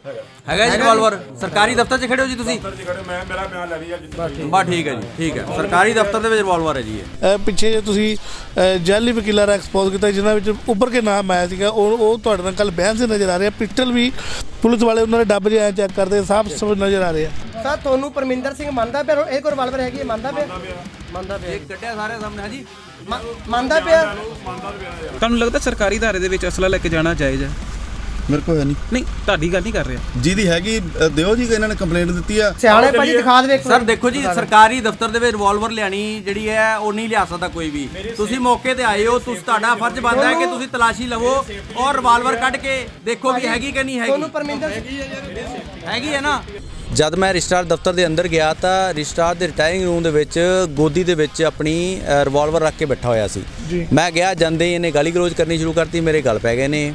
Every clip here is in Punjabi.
ਹੈਗਾ ਜੀ ਰਿਵਾਲਵਰ। ਸਰਕਾਰੀ ਦਫ਼ਤਰ 'ਚ ਖੜੇ ਹੋ ਜੀ ਤੁਸੀਂ? ਮੈਂ ਮੇਰਾ ਬਿਆਨ ਲੈ ਲਿਆ ਜੀ। ਬਸ ਠੀਕ ਹੈ ਜੀ, ਠੀਕ ਹੈ। ਸਰਕਾਰੀ ਦਫ਼ਤਰ ਦੇ ਵਿੱਚ ਰਿਵਾਲਵਰ ਹੈ ਜੀ ਇਹ। ਪਿੱਛੇ ਜੇ ਤੁਸੀਂ ਜੈਲੀ ਵਕੀਲਾਂ ਦਾ ਐਕਸਪੋਜ਼ ਕੀਤਾ ਜਿਨ੍ਹਾਂ ਵਿੱਚ ਉੱਭਰ ਕੇ ਨਾਮ ਆਇਆ ਸੀਗਾ, ਉਹ ਤੁਹਾਡੇ ਨਾਲ ਕੱਲ ਬਿਆਨ ਸੇ ਨਜ਼ਰ ਆ ਰਿਹਾ। ਪਿਸਟਲ ਵੀ ਪੁਲਿਸ ਵਾਲੇ ਉਹਨਾਂ ਦੇ ਡੱਬ ਜਿਹਾ ਚੈੱਕ ਕਰਦੇ ਸਾਫ ਨਜ਼ਰ ਆ ਰਿਹਾ। ਸਰ ਤੁਹਾਨੂੰ ਪਰਮਿੰਦਰ ਸਿੰਘ ਮੰਨਦਾ ਪਿਆ ਇਹ ਕੋਲ ਰਿਵਾਲਵਰ ਹੈਗੀ? ਮੰਨਦਾ ਪਿਆ ਇਹ ਕੱਢਿਆ ਸਾਰੇ ਸਾਹਮਣੇ। ਹਾਂਜੀ ਮੰਨਦਾ ਪਿਆ। ਤੁਹਾਨੂੰ ਲੱਗਦਾ ਸਰਕਾਰੀ ਧਾਰੇ ਦੇ ਵਿੱਚ ਅਸਲਾ ਲੈ ਕੇ ਜਾਣਾ ਜਾਇਜ਼ ਹੈ? ਮੇਰੇ ਕੋਲ ਹੈ ਨਹੀਂ, ਤੁਹਾਡੀ ਗੱਲ ਨਹੀਂ ਕਰ ਰਿਹਾ। ਜਿਹਦੀ ਹੈਗੀ ਦਿਓ ਜੀ, ਇਹਨਾਂ ਨੇ ਕੰਪਲੇਂਟ ਦਿੱਤੀ ਆ। ਸਿਆਣੇ ਭਾਜੀ ਦਿਖਾ ਦੇ ਸਰ ਦੇਖੋ ਜੀ, ਸਰਕਾਰੀ ਦਫ਼ਤਰ ਦੇ ਵਿੱਚ ਰਿਵਾਲਵਰ ਲਿਆਣੀ ਜਿਹੜੀ ਹੈ ਉਹ ਨਹੀਂ ਲਿਆ ਸਕਦਾ ਕੋਈ ਵੀ। ਤੁਸੀਂ ਮੌਕੇ ਤੇ ਆਏ ਹੋ, ਤੁਹਾਡਾ ਫਰਜ਼ ਬਣਦਾ ਹੈ ਕਿ ਤੁਸੀਂ ਤਲਾਸ਼ੀ ਲਵੋ ਔਰ ਰਿਵਾਲਵਰ ਕੱਢ ਕੇ ਦੇਖੋ ਵੀ ਹੈਗੀ ਕਿ ਨਹੀਂ ਹੈਗੀ। ਤੁਹਾਨੂੰ ਪਰਮਿੰਦਰ ਹੈਗੀ ਹੈ ਨਾ। ਜਦ ਮੈਂ ਰਜਿਸਟਰਾਰ ਦਫ਼ਤਰ ਦੇ ਅੰਦਰ ਗਿਆ ਤਾਂ ਰਜਿਸਟਰਾਰ ਦੇ ਰਿਟਾਇਰਿੰਗ ਰੂਮ ਦੇ ਵਿੱਚ ਗੋਦੀ ਦੇ ਵਿੱਚ ਆਪਣੀ ਰਿਵਾਲਵਰ ਰੱਖ ਕੇ ਬੈਠਾ ਹੋਇਆ ਸੀ। ਮੈਂ ਗਿਆ, ਜਾਂਦੇ ਇਹਨੇ ਗਾਲੀ ਗਲੋਚ ਕਰਨੀ ਸ਼ੁਰੂ ਕਰਤੀ, ਮੇਰੇ ਗਲ ਪੈ ਗਏ ਨੇ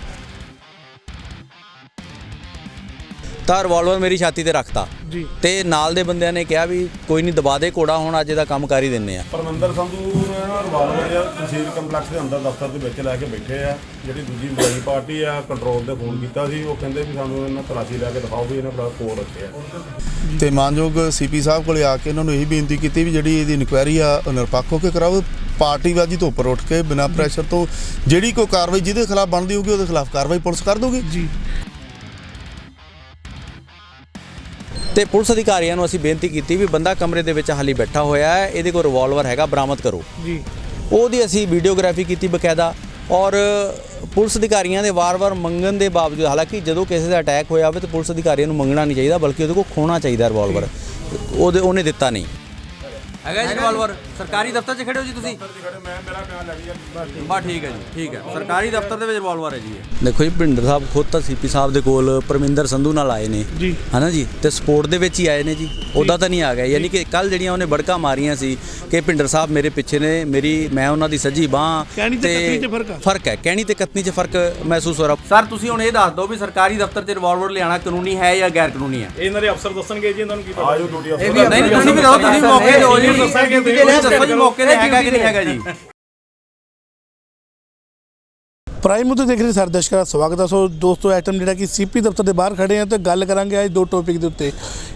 ਤਾਂ ਰਿਵਾਲਵਰ ਮੇਰੀ ਛਾਤੀ ਤੇ ਰੱਖਤਾ ਜੀ। ਤੇ ਨਾਲ ਦੇ ਬੰਦਿਆਂ ਨੇ ਕਿਹਾ ਵੀ ਕੋਈ ਨਹੀਂ, ਦਬਾ ਦੇ ਘੋੜਾ, ਹੁਣ ਅੱਜ ਦਾ ਕੰਮ ਕਰ ਹੀ ਦਿੰਨੇ ਆ। ਪਰਮਿੰਦਰ ਸੰਧੂ ਨੇ ਰਿਵਾਲਵਰ ਆ ਤਹਿਸੀਲ ਕੰਪਲੈਕਸ ਦੇ ਅੰਦਰ ਦਫ਼ਤਰ ਦੇ ਵਿੱਚ ਲੈ ਕੇ ਬੈਠੇ ਆ। ਜਿਹੜੀ ਦੂਜੀ ਵਿਰੋਧੀ ਪਾਰਟੀ ਆ ਕੰਟਰੋਲ ਤੇ ਫੋਨ ਕੀਤਾ ਸੀ, ਉਹ ਕਹਿੰਦੇ ਵੀ ਸਾਨੂੰ ਇਹਨਾਂ ਤਲਾਸ਼ੀ ਲੈ ਕੇ ਦਿਖਾਓ ਵੀ ਇਹਨਾਂ ਕੋਲ ਕੋਲ ਰੱਖੇ ਆ। ਤੇ ਮਾਨਯੋਗ ਸੀਪੀ ਸਾਹਿਬ ਕੋਲੇ ਆ ਕੇ ਇਹਨਾਂ ਨੂੰ ਇਹ ਬੇਨਤੀ ਕੀਤੀ ਵੀ ਜਿਹੜੀ ਇਹਦੀ ਇਨਕੁਆਇਰੀ ਆ ਉਹ ਨਿਰਪੱਖ ਹੋ ਕੇ ਕਰਾਓ, ਪਾਰਟੀਬਾਜ਼ੀ ਤੋਂ ਉੱਪਰ ਉੱਠ ਕੇ ਬਿਨਾਂ ਪ੍ਰੈਸ਼ਰ ਤੋਂ ਜਿਹੜੀ ਕੋਈ ਕਾਰਵਾਈ ਜਿਹਦੇ ਖਿਲਾਫ ਬਣਦੀ ਹੋਊਗੀ ਉਹਦੇ ਖਿਲਾਫ ਕਾਰਵਾਈ ਪੁਲਿਸ ਕਰ ਦਊਗੀ ਜੀ। ਤੇ ਪੁਲਿਸ ਅਧਿਕਾਰੀਆਂ ਨੂੰ ਅਸੀਂ ਬੇਨਤੀ ਕੀਤੀ ਵੀ ਬੰਦਾ ਕਮਰੇ ਦੇ ਵਿੱਚ ਹਾਲੀ ਬੈਠਾ ਹੋਇਆ ਹੈ, ਇਹਦੇ ਕੋਲ ਰਿਵਾਲਵਰ ਹੈਗਾ, ਬਰਾਮਦ ਕਰੋ ਜੀ। ਉਹਦੀ ਅਸੀਂ ਵੀਡੀਓਗ੍ਰਾਫੀ ਕੀਤੀ ਬਕਾਇਦਾ। ਔਰ ਪੁਲਿਸ ਅਧਿਕਾਰੀਆਂ ਦੇ ਵਾਰ-ਵਾਰ ਮੰਗਣ ਦੇ ਬਾਵਜੂਦ, ਹਾਲਾਂਕਿ ਜਦੋਂ ਕਿਸੇ ਦਾ ਅਟੈਕ ਹੋਇਆ ਹੋਵੇ ਤਾਂ ਪੁਲਿਸ ਅਧਿਕਾਰੀਆਂ ਨੂੰ ਮੰਗਣਾ ਨਹੀਂ ਚਾਹੀਦਾ, ਬਲਕਿ ਉਹਦੇ ਕੋਲ ਖੋਣਾ ਚਾਹੀਦਾ ਰਿਵਾਲਵਰ। ਉਹਨੇ ਦਿੱਤਾ ਨਹੀਂ ਹੈਗਾ ਜੀ ਰਿਵਾਲਵਰ। ਸਰਕਾਰੀ ਦਫ਼ਤਰ 'ਚ ਖੜੇ ਹੋ ਜੀ ਤੁਸੀਂ? ਮੈਂ ਮੇਰਾ ਬਿਆਨ ਲੈ ਲਿਆ ਜੀ। ਬਸ ਠੀਕ ਹੈ ਜੀ, ਠੀਕ ਹੈ। ਸਰਕਾਰੀ ਦਫ਼ਤਰ ਦੇ ਵਿੱਚ ਰਿਵਾਲਵਰ ਹੈ ਜੀ ਇਹ। ਦੇਖੋ ਜੀ, ਭਿੰਡਰ ਸਾਹਿਬ ਖੁਦ ਤਾਂ ਸੀਪੀ ਸਾਹਿਬ ਦੇ ਕੋਲ ਪਰਮਿੰਦਰ ਸੰਧੂ ਨਾਲ ਆਏ ਨੇ ਜੀ, ਹੈ ਨਾ ਜੀ, ਤੇ ਸਪੋਰਟ ਦੇ ਵਿੱਚ ਹੀ ਆਏ ਨੇ ਜੀ, ਉੱਦਾਂ ਤਾਂ ਨਹੀਂ ਆ ਗਏ। ਯਾਨੀ ਕਿ ਕੱਲ ਜਿਹੜੀਆਂ ਉਹਨੇ ਬੜਕਾ ਮਾਰੀਆਂ ਸੀ ਕਿ ਭਿੰਡਰ ਸਾਹਿਬ ਮੇਰੇ ਪਿੱਛੇ ਨੇ, ਮੈਂ ਉਹਨਾਂ ਦੀ ਸੱਜੀ ਬਾਂਹ, ਤੇ ਫਰਕ ਹੈ, ਕਹਿਣੀ ਤੇ ਕਤਨੀ 'ਚ ਫਰਕ ਮਹਿਸੂਸ ਹੋ ਰਿਹਾ। ਸਰ ਤੁਸੀਂ ਹੁਣ ਇਹ ਦੱਸ ਦਿਓ ਵੀ ਸਰਕਾਰੀ ਦਫ਼ਤਰ 'ਚ ਰਿਵਾਲਵਰ ਲਿਆਣਾ ਕਾਨੂੰਨੀ ਹੈ ਜਾਂ ਗੈਰ ਕਾਨੂੰਨੀ ਹੈ? ਇਹਨਾਂ ਦੇ ਅਫਸਰ ਦੱਸਣਗੇ ਜੀ, ਇਹਨਾਂ ਨੂੰ ਕੀ ਪਤਾ। ਆਜੋ ਡਿਊਟੀ ਅਫਸਰ। ਨਹੀਂ ਤੁਸੀਂ ਵੀ ਰਹੋ, ਤੁਸੀਂ ਮੌਕੇ ਦਿਓ ਜੀ, ਦੱਸੋ ਜੀ ਮੌਕੇ ਤੇ ਹੈਗਾ ਕਿ ਨਹੀਂ ਹੈਗਾ ਜੀ। ਪ੍ਰਾਈਮ ਮੁੱਦੇ ਦੇਖ ਰਹੇ ਸਾਰੇ ਦਰਸ਼ਕਾਂ ਦਾ ਸਵਾਗਤ ਹੈ। ਸੋ ਦੋਸਤੋ, ਐਟਮ ਜਿਹੜਾ ਕਿ ਸੀਪੀ ਦਫ਼ਤਰ ਦੇ ਬਾਹਰ ਖੜੇ ਆ ਤੇ ਗੱਲ ਕਰਾਂਗੇ ਅੱਜ ਦੋ ਟੌਪਿਕ ਦੇ ਉੱਤੇ।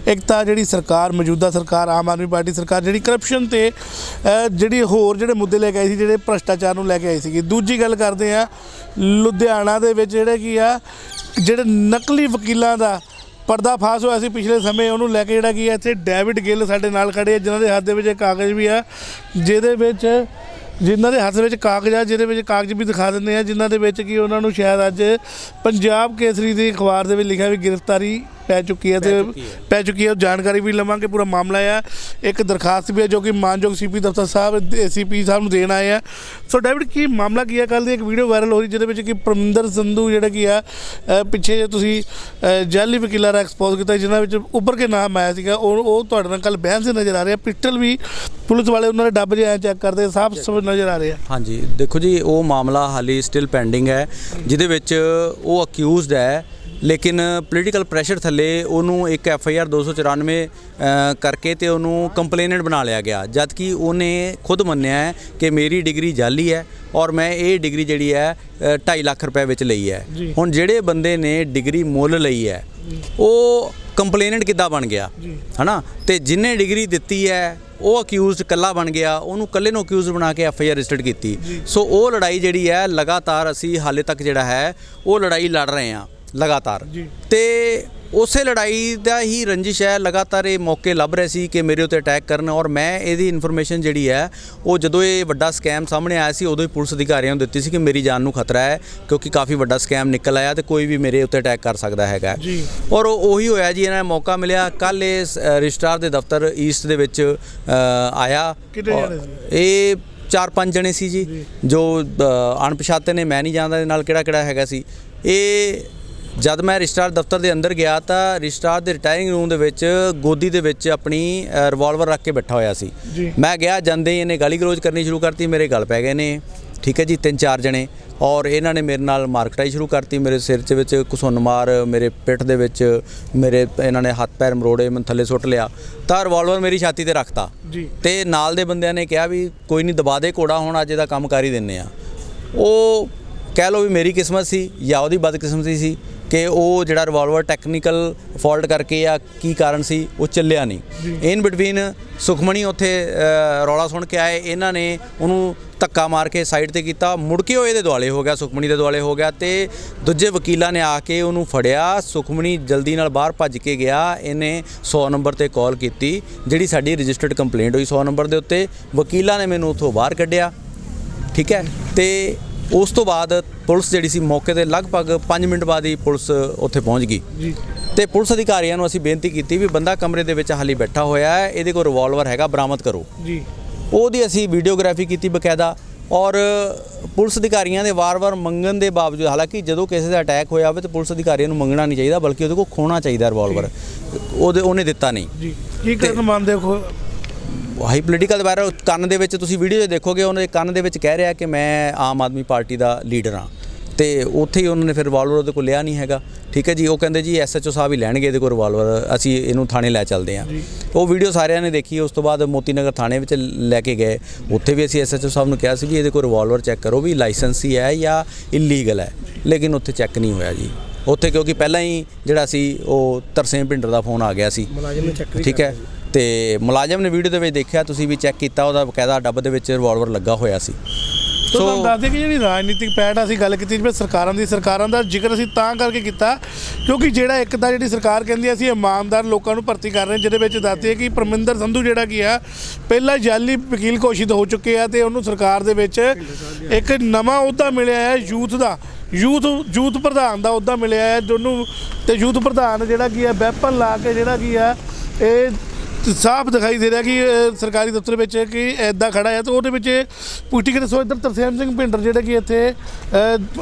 ਇੱਕ ਤਾਂ ਜਿਹੜੀ ਸਰਕਾਰ, ਮੌਜੂਦਾ ਸਰਕਾਰ, ਆਮ ਆਦਮੀ ਪਾਰਟੀ ਸਰਕਾਰ, ਜਿਹੜੀ ਕਰਪਸ਼ਨ ਤੇ ਜਿਹੜੀ ਹੋਰ ਜਿਹੜੇ ਮੁੱਦੇ ਲੈ ਕੇ ਆਈ ਸੀ, ਜਿਹੜੇ ਭ੍ਰਸ਼ਟਾਚਾਰ ਨੂੰ ਲੈ ਕੇ ਆਈ ਸੀਗੀ। ਦੂਜੀ ਗੱਲ ਕਰਦੇ ਆ ਲੁਧਿਆਣਾ ਦੇ ਵਿੱਚ ਜਿਹੜੇ ਕੀ ਆ, ਜਿਹੜੇ ਨਕਲੀ ਵਕੀਲਾਂ ਦਾ ਪਰਦਾਫਾਸ਼ ਹੋਇਆ ਸੀ ਪਿਛਲੇ ਸਮੇਂ, ਉਹਨੂੰ ਲੈ ਕੇ ਜਿਹੜਾ ਕੀ ਹੈ ਇੱਥੇ ਡੇਵਿਡ ਗਿੱਲ ਸਾਡੇ ਨਾਲ ਖੜੇ ਆ, ਜਿਨ੍ਹਾਂ ਦੇ ਹੱਥ ਦੇ ਵਿੱਚ ਕਾਗਜ਼ ਵੀ ਆ, ਜਿਹਦੇ ਵਿੱਚ ਕਾਗਜ਼ ਵੀ ਦਿਖਾ ਦਿੰਦੇ ਆ, ਜਿਨ੍ਹਾਂ ਦੇ ਵਿੱਚ ਕਿ ਉਹਨਾਂ ਨੂੰ ਸ਼ਾਇਦ ਅੱਜ ਪੰਜਾਬ ਕੇਸਰੀ ਦੀ ਅਖਬਾਰ ਦੇ ਵਿੱਚ ਲਿਖਿਆ ਵੀ ਗ੍ਰਿਫਤਾਰੀ ਪੈ ਚੁੱਕੀ ਹੈ। ਜਾਣਕਾਰੀ ਵੀ ਲਵਾਂਗੇ, ਪੂਰਾ ਮਾਮਲਾ ਆ। ਇੱਕ ਦਰਖਾਸਤ ਵੀ ਹੈ ਜੋ ਕਿ ਮਾਨਯੋਗ ਸੀਪੀ ਦਫ਼ਤਰ ਸੀਪੀ ਸਾਹਿਬ ਨੂੰ ਦੇਣ ਆਏ ਆ। ਸੋ ਡੇਵਿਡ, ਕੀ ਮਾਮਲਾ ਕੀ ਹੈ? ਕੱਲ੍ਹ ਦੀ ਇੱਕ ਵੀਡੀਓ ਵਾਇਰਲ ਹੋ ਰਹੀ ਜਿਹਦੇ ਵਿੱਚ ਕਿ ਪਰਮਿੰਦਰ ਸੰਧੂ ਜਿਹੜਾ ਕੀ ਆ, ਪਿੱਛੇ ਜੇ ਤੁਸੀਂ ਜੈਲੀ ਵਕੀਲਾਂ ਦਾ ਐਕਸਪੋਜ਼ ਕੀਤਾ ਜਿਨ੍ਹਾਂ ਵਿੱਚ ਉੱਭਰ ਕੇ ਨਾਮ ਆਇਆ ਸੀਗਾ, ਉਹ ਤੁਹਾਡੇ ਨਾਲ ਕੱਲ੍ਹ ਬਿਆਨ ਸੇ ਨਜ਼ਰ ਆ ਰਿਹਾ। ਪਿਸਟਲ ਵੀ ਪੁਲਿਸ ਵਾਲੇ ਉਹਨਾਂ ਦੇ ਡੱਬ ਜਿਹਾ ਚੈੱਕ ਕਰਦੇ ਸਾਫ ਨਜ਼ਰ ਆ ਰਿਹਾ। ਹਾਂਜੀ ਦੇਖੋ ਜੀ, ਉਹ ਮਾਮਲਾ ਹਾਲੀ ਸਟਿਲ ਪੈਂਡਿੰਗ ਹੈ, ਜਿਹਦੇ ਵਿੱਚ ਉਹ ਅਕਿਊਜ਼ਡ ਹੈ, ਲੇਕਿਨ ਪੋਲੀਟੀਕਲ ਪ੍ਰੈਸ਼ਰ ਥੱਲੇ ਉਹਨੂੰ ਇੱਕ FIR 294 ਕਰਕੇ ਤੇ ਉਹਨੂੰ ਕੰਪਲੇਨੈਂਟ ਬਣਾ ਲਿਆ ਗਿਆ, ਜਦ ਕਿ ਉਹਨੇ ਖੁਦ ਮੰਨਿਆ ਹੈ ਕਿ ਮੇਰੀ ਡਿਗਰੀ ਜਾਲੀ ਹੈ ਔਰ ਮੈਂ ਇਹ ਡਿਗਰੀ ਜਿਹੜੀ ਹੈ 2.5 ਲੱਖ ਰੁਪਏ ਵਿੱਚ ਲਈ ਹੈ। ਹੁਣ ਜਿਹੜੇ ਬੰਦੇ ਨੇ ਡਿਗਰੀ ਮੁੱਲ ਲਈ ਹੈ ਉਹ ਕੰਪਲੇਨੈਂਟ ਕਿੱਦਾਂ ਬਣ ਗਿਆ, ਹੈ ਨਾ? ਤੇ ਜਿਹਨੇ ਡਿਗਰੀ ਦਿੱਤੀ ਹੈ ਉਹ ਅਕਿਊਜ਼ਡ ਕੱਲਾ ਬਣ ਗਿਆ, ਉਹਨੂੰ ਕੱਲੇ ਨੂੰ ਅਕਿਊਜ਼ਡ ਬਣਾ ਕੇ FIR ਰਜਿਸਟਰਡ ਕੀਤੀ। ਸੋ ਉਹ ਲੜਾਈ ਜਿਹੜੀ ਹੈ ਲਗਾਤਾਰ ਅਸੀਂ ਹਾਲੇ ਤੱਕ ਜਿਹੜਾ ਹੈ ਉਹ ਲੜਾਈ ਲੜ ਰਹੇ ਹਾਂ ਲਗਾਤਾਰ, ਤੇ ਉਸੇ ਲੜਾਈ ਦਾ ਹੀ ਰੰਜਿਸ਼ ਹੈ। ਲਗਾਤਾਰ ਇਹ ਮੌਕੇ ਲੱਭ ਰਹੇ ਸੀ ਕਿ ਮੇਰੇ ਉੱਤੇ ਅਟੈਕ ਕਰਨ, ਔਰ ਮੈਂ ਇਹਦੀ ਇਨਫੋਰਮੇਸ਼ਨ ਜਿਹੜੀ ਹੈ ਉਹ ਜਦੋਂ ਇਹ ਵੱਡਾ ਸਕੈਮ ਸਾਹਮਣੇ ਆਇਆ ਸੀ ਉਦੋਂ ਹੀ ਪੁਲਿਸ ਅਧਿਕਾਰੀਆਂ ਨੂੰ ਦਿੱਤੀ ਸੀ ਕਿ ਮੇਰੀ ਜਾਨ ਨੂੰ ਖਤਰਾ ਹੈ, ਕਿਉਂਕਿ ਕਾਫੀ ਵੱਡਾ ਸਕੈਮ ਨਿਕਲ ਆਇਆ ਤੇ ਕੋਈ ਵੀ ਮੇਰੇ ਉੱਤੇ ਅਟੈਕ ਕਰ ਸਕਦਾ ਹੈਗਾ। ਔਰ ਉਹੀ ਹੋਇਆ ਜੀ, ਇਹਨਾਂ ਨੂੰ ਮੌਕਾ ਮਿਲਿਆ। ਕੱਲ੍ਹ ਇਹ ਰਜਿਸਟਰਾਰ ਦੇ ਦਫ਼ਤਰ ਈਸਟ ਦੇ ਵਿੱਚ ਆਇਆ। ਇਹ 4-5 ਜਣੇ ਸੀ ਜੀ, ਜੋ ਅਣਪਛਾਤੇ ਨੇ, ਮੈਂ ਨਹੀਂ ਜਾਣਦਾ ਇਹਦੇ ਨਾਲ ਕਿਹੜਾ ਹੈਗਾ ਸੀ। ਇਹ ਜਦ ਮੈਂ ਰਜਿਸਟਰਾਰ ਦਫ਼ਤਰ ਦੇ ਅੰਦਰ ਗਿਆ ਤਾਂ ਰਜਿਸਟਰਾਰ ਦੇ ਰਿਟਾਇਰਿੰਗ ਰੂਮ ਦੇ ਵਿੱਚ ਗੋਦੀ ਦੇ ਵਿੱਚ ਆਪਣੀ ਰਿਵਾਲਵਰ ਰੱਖ ਕੇ ਬੈਠਾ ਹੋਇਆ ਸੀ। ਮੈਂ ਗਿਆ, ਜਾਂਦੇ ਇਹਨੇ ਗਾਲੀ ਗਲੋਚ ਕਰਨੀ ਸ਼ੁਰੂ ਕਰਤੀ, ਮੇਰੇ ਗਲ ਪੈ ਗਏ ਨੇ, ਠੀਕ ਹੈ ਜੀ, 3-4 ਜਣੇ। ਔਰ ਇਹਨਾਂ ਨੇ ਮੇਰੇ ਨਾਲ ਮਾਰਕਟਾਈ ਸ਼ੁਰੂ ਕਰਤੀ, ਮੇਰੇ ਸਿਰ 'ਚ ਵਿੱਚ ਘੁਸੁੰਨ ਮਾਰ, ਮੇਰੇ ਪਿੱਠ ਦੇ ਵਿੱਚ ਇਹਨਾਂ ਨੇ ਹੱਥ ਪੈਰ ਮਰੋੜੇ, ਮੈਨੂੰ ਥੱਲੇ ਸੁੱਟ ਲਿਆ ਤਾਂ ਰਿਵਾਲਵਰ ਮੇਰੀ ਛਾਤੀ ਤੇ ਰੱਖਤਾ ਤੇ ਨਾਲ ਦੇ ਬੰਦਿਆਂ ਨੇ ਕਿਹਾ ਵੀ ਕੋਈ ਨਹੀਂ, ਦਬਾ ਦੇ ਘੋੜਾ, ਹੁਣ ਅੱਜ ਦਾ ਕੰਮ ਕਰ ਹੀ ਦਿੰਦੇ ਆ। ਉਹ ਕਹਿ ਲਓ ਵੀ ਮੇਰੀ ਕਿਸਮਤ ਸੀ ਜਾਂ ਉਹਦੀ ਬਦਕਿਸਮਤੀ ਸੀ, ਕਿ ਉਹ ਜਿਹੜਾ ਰਿਵਾਲਵਰ ਟੈਕਨੀਕਲ ਫਾਲਟ ਕਰਕੇ ਜਾਂ ਕੀ ਕਾਰਨ ਸੀ ਉਹ ਚੱਲਿਆ ਨਹੀਂ। ਇਨ ਬਿਟਵੀਨ ਸੁਖਮਣੀ ਉੱਥੇ ਰੌਲਾ ਸੁਣ ਕੇ ਆਏ, ਇਹਨਾਂ ਨੇ ਉਹਨੂੰ ਧੱਕਾ ਮਾਰ ਕੇ ਸਾਈਡ ਤੇ ਕੀਤਾ, ਮੁੜ ਕੇ ਉਹ ਇਹਦੇ ਦੁਆਲੇ ਹੋ ਗਿਆ, ਸੁਖਮਣੀ ਦੇ ਦੁਆਲੇ ਹੋ ਗਿਆ ਤੇ ਦੂਜੇ ਵਕੀਲਾਂ ਨੇ ਆ ਕੇ ਉਹਨੂੰ ਫੜਿਆ। ਸੁਖਮਣੀ ਜਲਦੀ ਨਾਲ ਬਾਹਰ ਭੱਜ ਕੇ ਗਿਆ, ਇਹਨੇ 100 ਨੰਬਰ ਤੇ ਕਾਲ ਕੀਤੀ, ਜਿਹੜੀ ਸਾਡੀ ਰਜਿਸਟਰਡ ਕੰਪਲੇਂਟ ਹੋਈ 100 ਨੰਬਰ ਦੇ ਉੱਤੇ। ਵਕੀਲਾਂ ਨੇ ਮੈਨੂੰ ਉੱਥੋਂ ਬਾਹਰ ਕੱਢਿਆ, ਠੀਕ ਹੈ। ਤੇ ਉਸ ਤੋਂ ਬਾਅਦ ਪੁਲਿਸ ਜਿਹੜੀ ਸੀ ਮੌਕੇ ਤੇ ਲਗਭਗ 5 ਮਿੰਟ ਬਾਅਦ ਹੀ ਪੁਲਿਸ ਉੱਥੇ ਪਹੁੰਚ ਗਈ ਜੀ। ਤੇ ਪੁਲਿਸ ਅਧਿਕਾਰੀਆਂ ਨੂੰ ਅਸੀਂ ਬੇਨਤੀ ਕੀਤੀ ਵੀ ਬੰਦਾ ਕਮਰੇ ਦੇ ਵਿੱਚ ਹਾਲੀ ਬੈਠਾ ਹੋਇਆ ਹੈ, ਇਹਦੇ ਕੋਲ ਰਿਵਾਲਵਰ ਹੈਗਾ, ਬਰਾਮਦ ਕਰੋ ਜੀ। ਉਹਦੀ ਅਸੀਂ ਵੀਡੀਓਗ੍ਰਾਫੀ ਕੀਤੀ ਬਕਾਇਦਾ, ਔਰ ਪੁਲਿਸ ਅਧਿਕਾਰੀਆਂ ਦੇ ਵਾਰ-ਵਾਰ ਮੰਗਣ ਦੇ ਬਾਵਜੂਦ, ਹਾਲਾਂਕਿ ਜਦੋਂ ਕਿਸੇ ਦਾ ਅਟੈਕ ਹੋਇਆ ਹੋਵੇ ਤਾਂ ਪੁਲਿਸ ਅਧਿਕਾਰੀਆਂ ਨੂੰ ਮੰਗਣਾ ਨਹੀਂ ਚਾਹੀਦਾ, ਬਲਕਿ ਉਹਦੇ ਕੋਲ ਖੋਣਾ ਚਾਹੀਦਾ ਰਿਵਾਲਵਰ, ਉਹਨੇ ਦਿੱਤਾ ਨਹੀਂ ਜੀ। ਕੀ ਕਾਰਨ ਮੰਨਦੇ ਹੋ? ਹਾਈ ਪੋਲੀਟੀਕਲ ਵਾਇਰਲ ਕੰਨ ਦੇ ਵਿੱਚ ਤੁਸੀਂ ਵੀਡੀਓ 'ਚ ਦੇਖੋਗੇ, ਉਹਨਾਂ ਦੇ ਕੰਨ ਦੇ ਵਿੱਚ ਕਹਿ ਰਿਹਾ ਕਿ ਮੈਂ ਆਮ ਆਦਮੀ ਪਾਰਟੀ ਦਾ ਲੀਡਰ ਹਾਂ, ਤੇ ਉੱਥੇ ਹੀ ਉਹਨਾਂ ਨੇ ਫਿਰ ਰਿਵਾਲਵਰ ਉਹਦੇ ਕੋਲ ਲਿਆ ਨਹੀਂ ਹੈਗਾ, ਠੀਕ ਹੈ ਜੀ। ਉਹ ਕਹਿੰਦੇ ਜੀ SHO ਸਾਹਿਬ ਹੀ ਲੈਣਗੇ ਇਹਦੇ ਕੋਲ ਰਿਵਾਲਵਰ, ਅਸੀਂ ਇਹਨੂੰ ਥਾਣੇ ਲੈ ਚੱਲਦੇ ਹਾਂ। ਉਹ ਵੀਡੀਓ ਸਾਰਿਆਂ ਨੇ ਦੇਖੀ। ਉਸ ਤੋਂ ਬਾਅਦ ਮੋਤੀ ਨਗਰ ਥਾਣੇ ਵਿੱਚ ਲੈ ਕੇ ਗਏ, ਉੱਥੇ ਵੀ ਅਸੀਂ SHO ਸਾਹਿਬ ਨੂੰ ਕਿਹਾ ਸੀ ਵੀ ਇਹਦੇ ਕੋਲ ਰਿਵਾਲਵਰ ਚੈੱਕ ਕਰੋ ਵੀ ਲਾਇਸੈਂਸੀ ਹੈ ਜਾਂ ਇਲੀਗਲ ਹੈ, ਲੇਕਿਨ ਉੱਥੇ ਚੈੱਕ ਨਹੀਂ ਹੋਇਆ ਜੀ ਉੱਥੇ, ਕਿਉਂਕਿ ਪਹਿਲਾਂ ਹੀ ਜਿਹੜਾ ਸੀ ਉਹ ਤਰਸੇਮ ਭਿੰਡਰ ਦਾ ਫੋਨ ਆ ਗਿਆ ਸੀ, ਠੀਕ ਹੈ। ਤੇ ਮੁਲਾਜ਼ਮ ਨੇ ਵੀਡੀਓ ਦੇ ਵਿੱਚ ਦੇਖਿਆ, ਤੁਸੀਂ ਵੀ ਚੈੱਕ ਕੀਤਾ, ਉਹਦਾ ਬਕਾਇਦਾ ਡੱਬ ਦੇ ਵਿੱਚ ਰਿਵਾਲਵਰ ਲੱਗਾ ਹੋਇਆ ਸੀ। ਸੋ ਤੁਹਾਨੂੰ ਦੱਸਦੇ ਕਿ ਜਿਹੜੀ ਰਾਜਨੀਤਿਕ ਪੈੜ ਅਸੀਂ ਗੱਲ ਕੀਤੀ ਜਿਵੇਂ ਸਰਕਾਰਾਂ ਦਾ ਜ਼ਿਕਰ ਅਸੀਂ ਤਾਂ ਕਰਕੇ ਕੀਤਾ ਕਿਉਂਕਿ ਜਿਹੜਾ ਇੱਕ ਤਾਂ ਜਿਹੜੀ ਸਰਕਾਰ ਕਹਿੰਦੀ ਅਸੀਂ ਇਮਾਨਦਾਰ ਲੋਕਾਂ ਨੂੰ ਭਰਤੀ ਕਰ ਰਹੇ, ਜਿਹਦੇ ਵਿੱਚ ਦੱਸਦੇ ਕਿ ਪਰਮਿੰਦਰ ਸੰਧੂ ਜਿਹੜਾ ਕੀ ਆ ਪਹਿਲਾਂ ਜਾਲੀ ਵਕੀਲ ਘੋਸ਼ਿਤ ਹੋ ਚੁੱਕੇ ਆ, ਤੇ ਉਹਨੂੰ ਸਰਕਾਰ ਦੇ ਵਿੱਚ ਇੱਕ ਨਵਾਂ ਅਹੁਦਾ ਮਿਲਿਆ ਹੈ ਯੂਥ ਦਾ, ਯੂਥ ਪ੍ਰਧਾਨ ਦਾ ਅਹੁਦਾ ਮਿਲਿਆ ਹੈ ਜਿਹਨੂੰ, ਤੇ ਯੂਥ ਪ੍ਰਧਾਨ ਜਿਹੜਾ ਕੀ ਆ ਵੈਪਨ ਲਾ ਕੇ ਜਿਹੜਾ ਕੀ ਆ ਇਹ ਸਾਫ਼ ਦਿਖਾਈ ਦੇ ਰਿਹਾ ਕਿ ਸਰਕਾਰੀ ਦਫ਼ਤਰ ਵਿੱਚ ਕਿ ਇੱਦਾਂ ਖੜਾ ਹੈ। ਤਾਂ ਉਹਦੇ ਵਿੱਚ ਪੁੱਟੀ ਕੇ ਦੱਸੋ, ਇੱਧਰ ਤਰਸੇਮ ਸਿੰਘ ਭਿੰਡਰ ਜਿਹੜੇ ਕਿ ਇੱਥੇ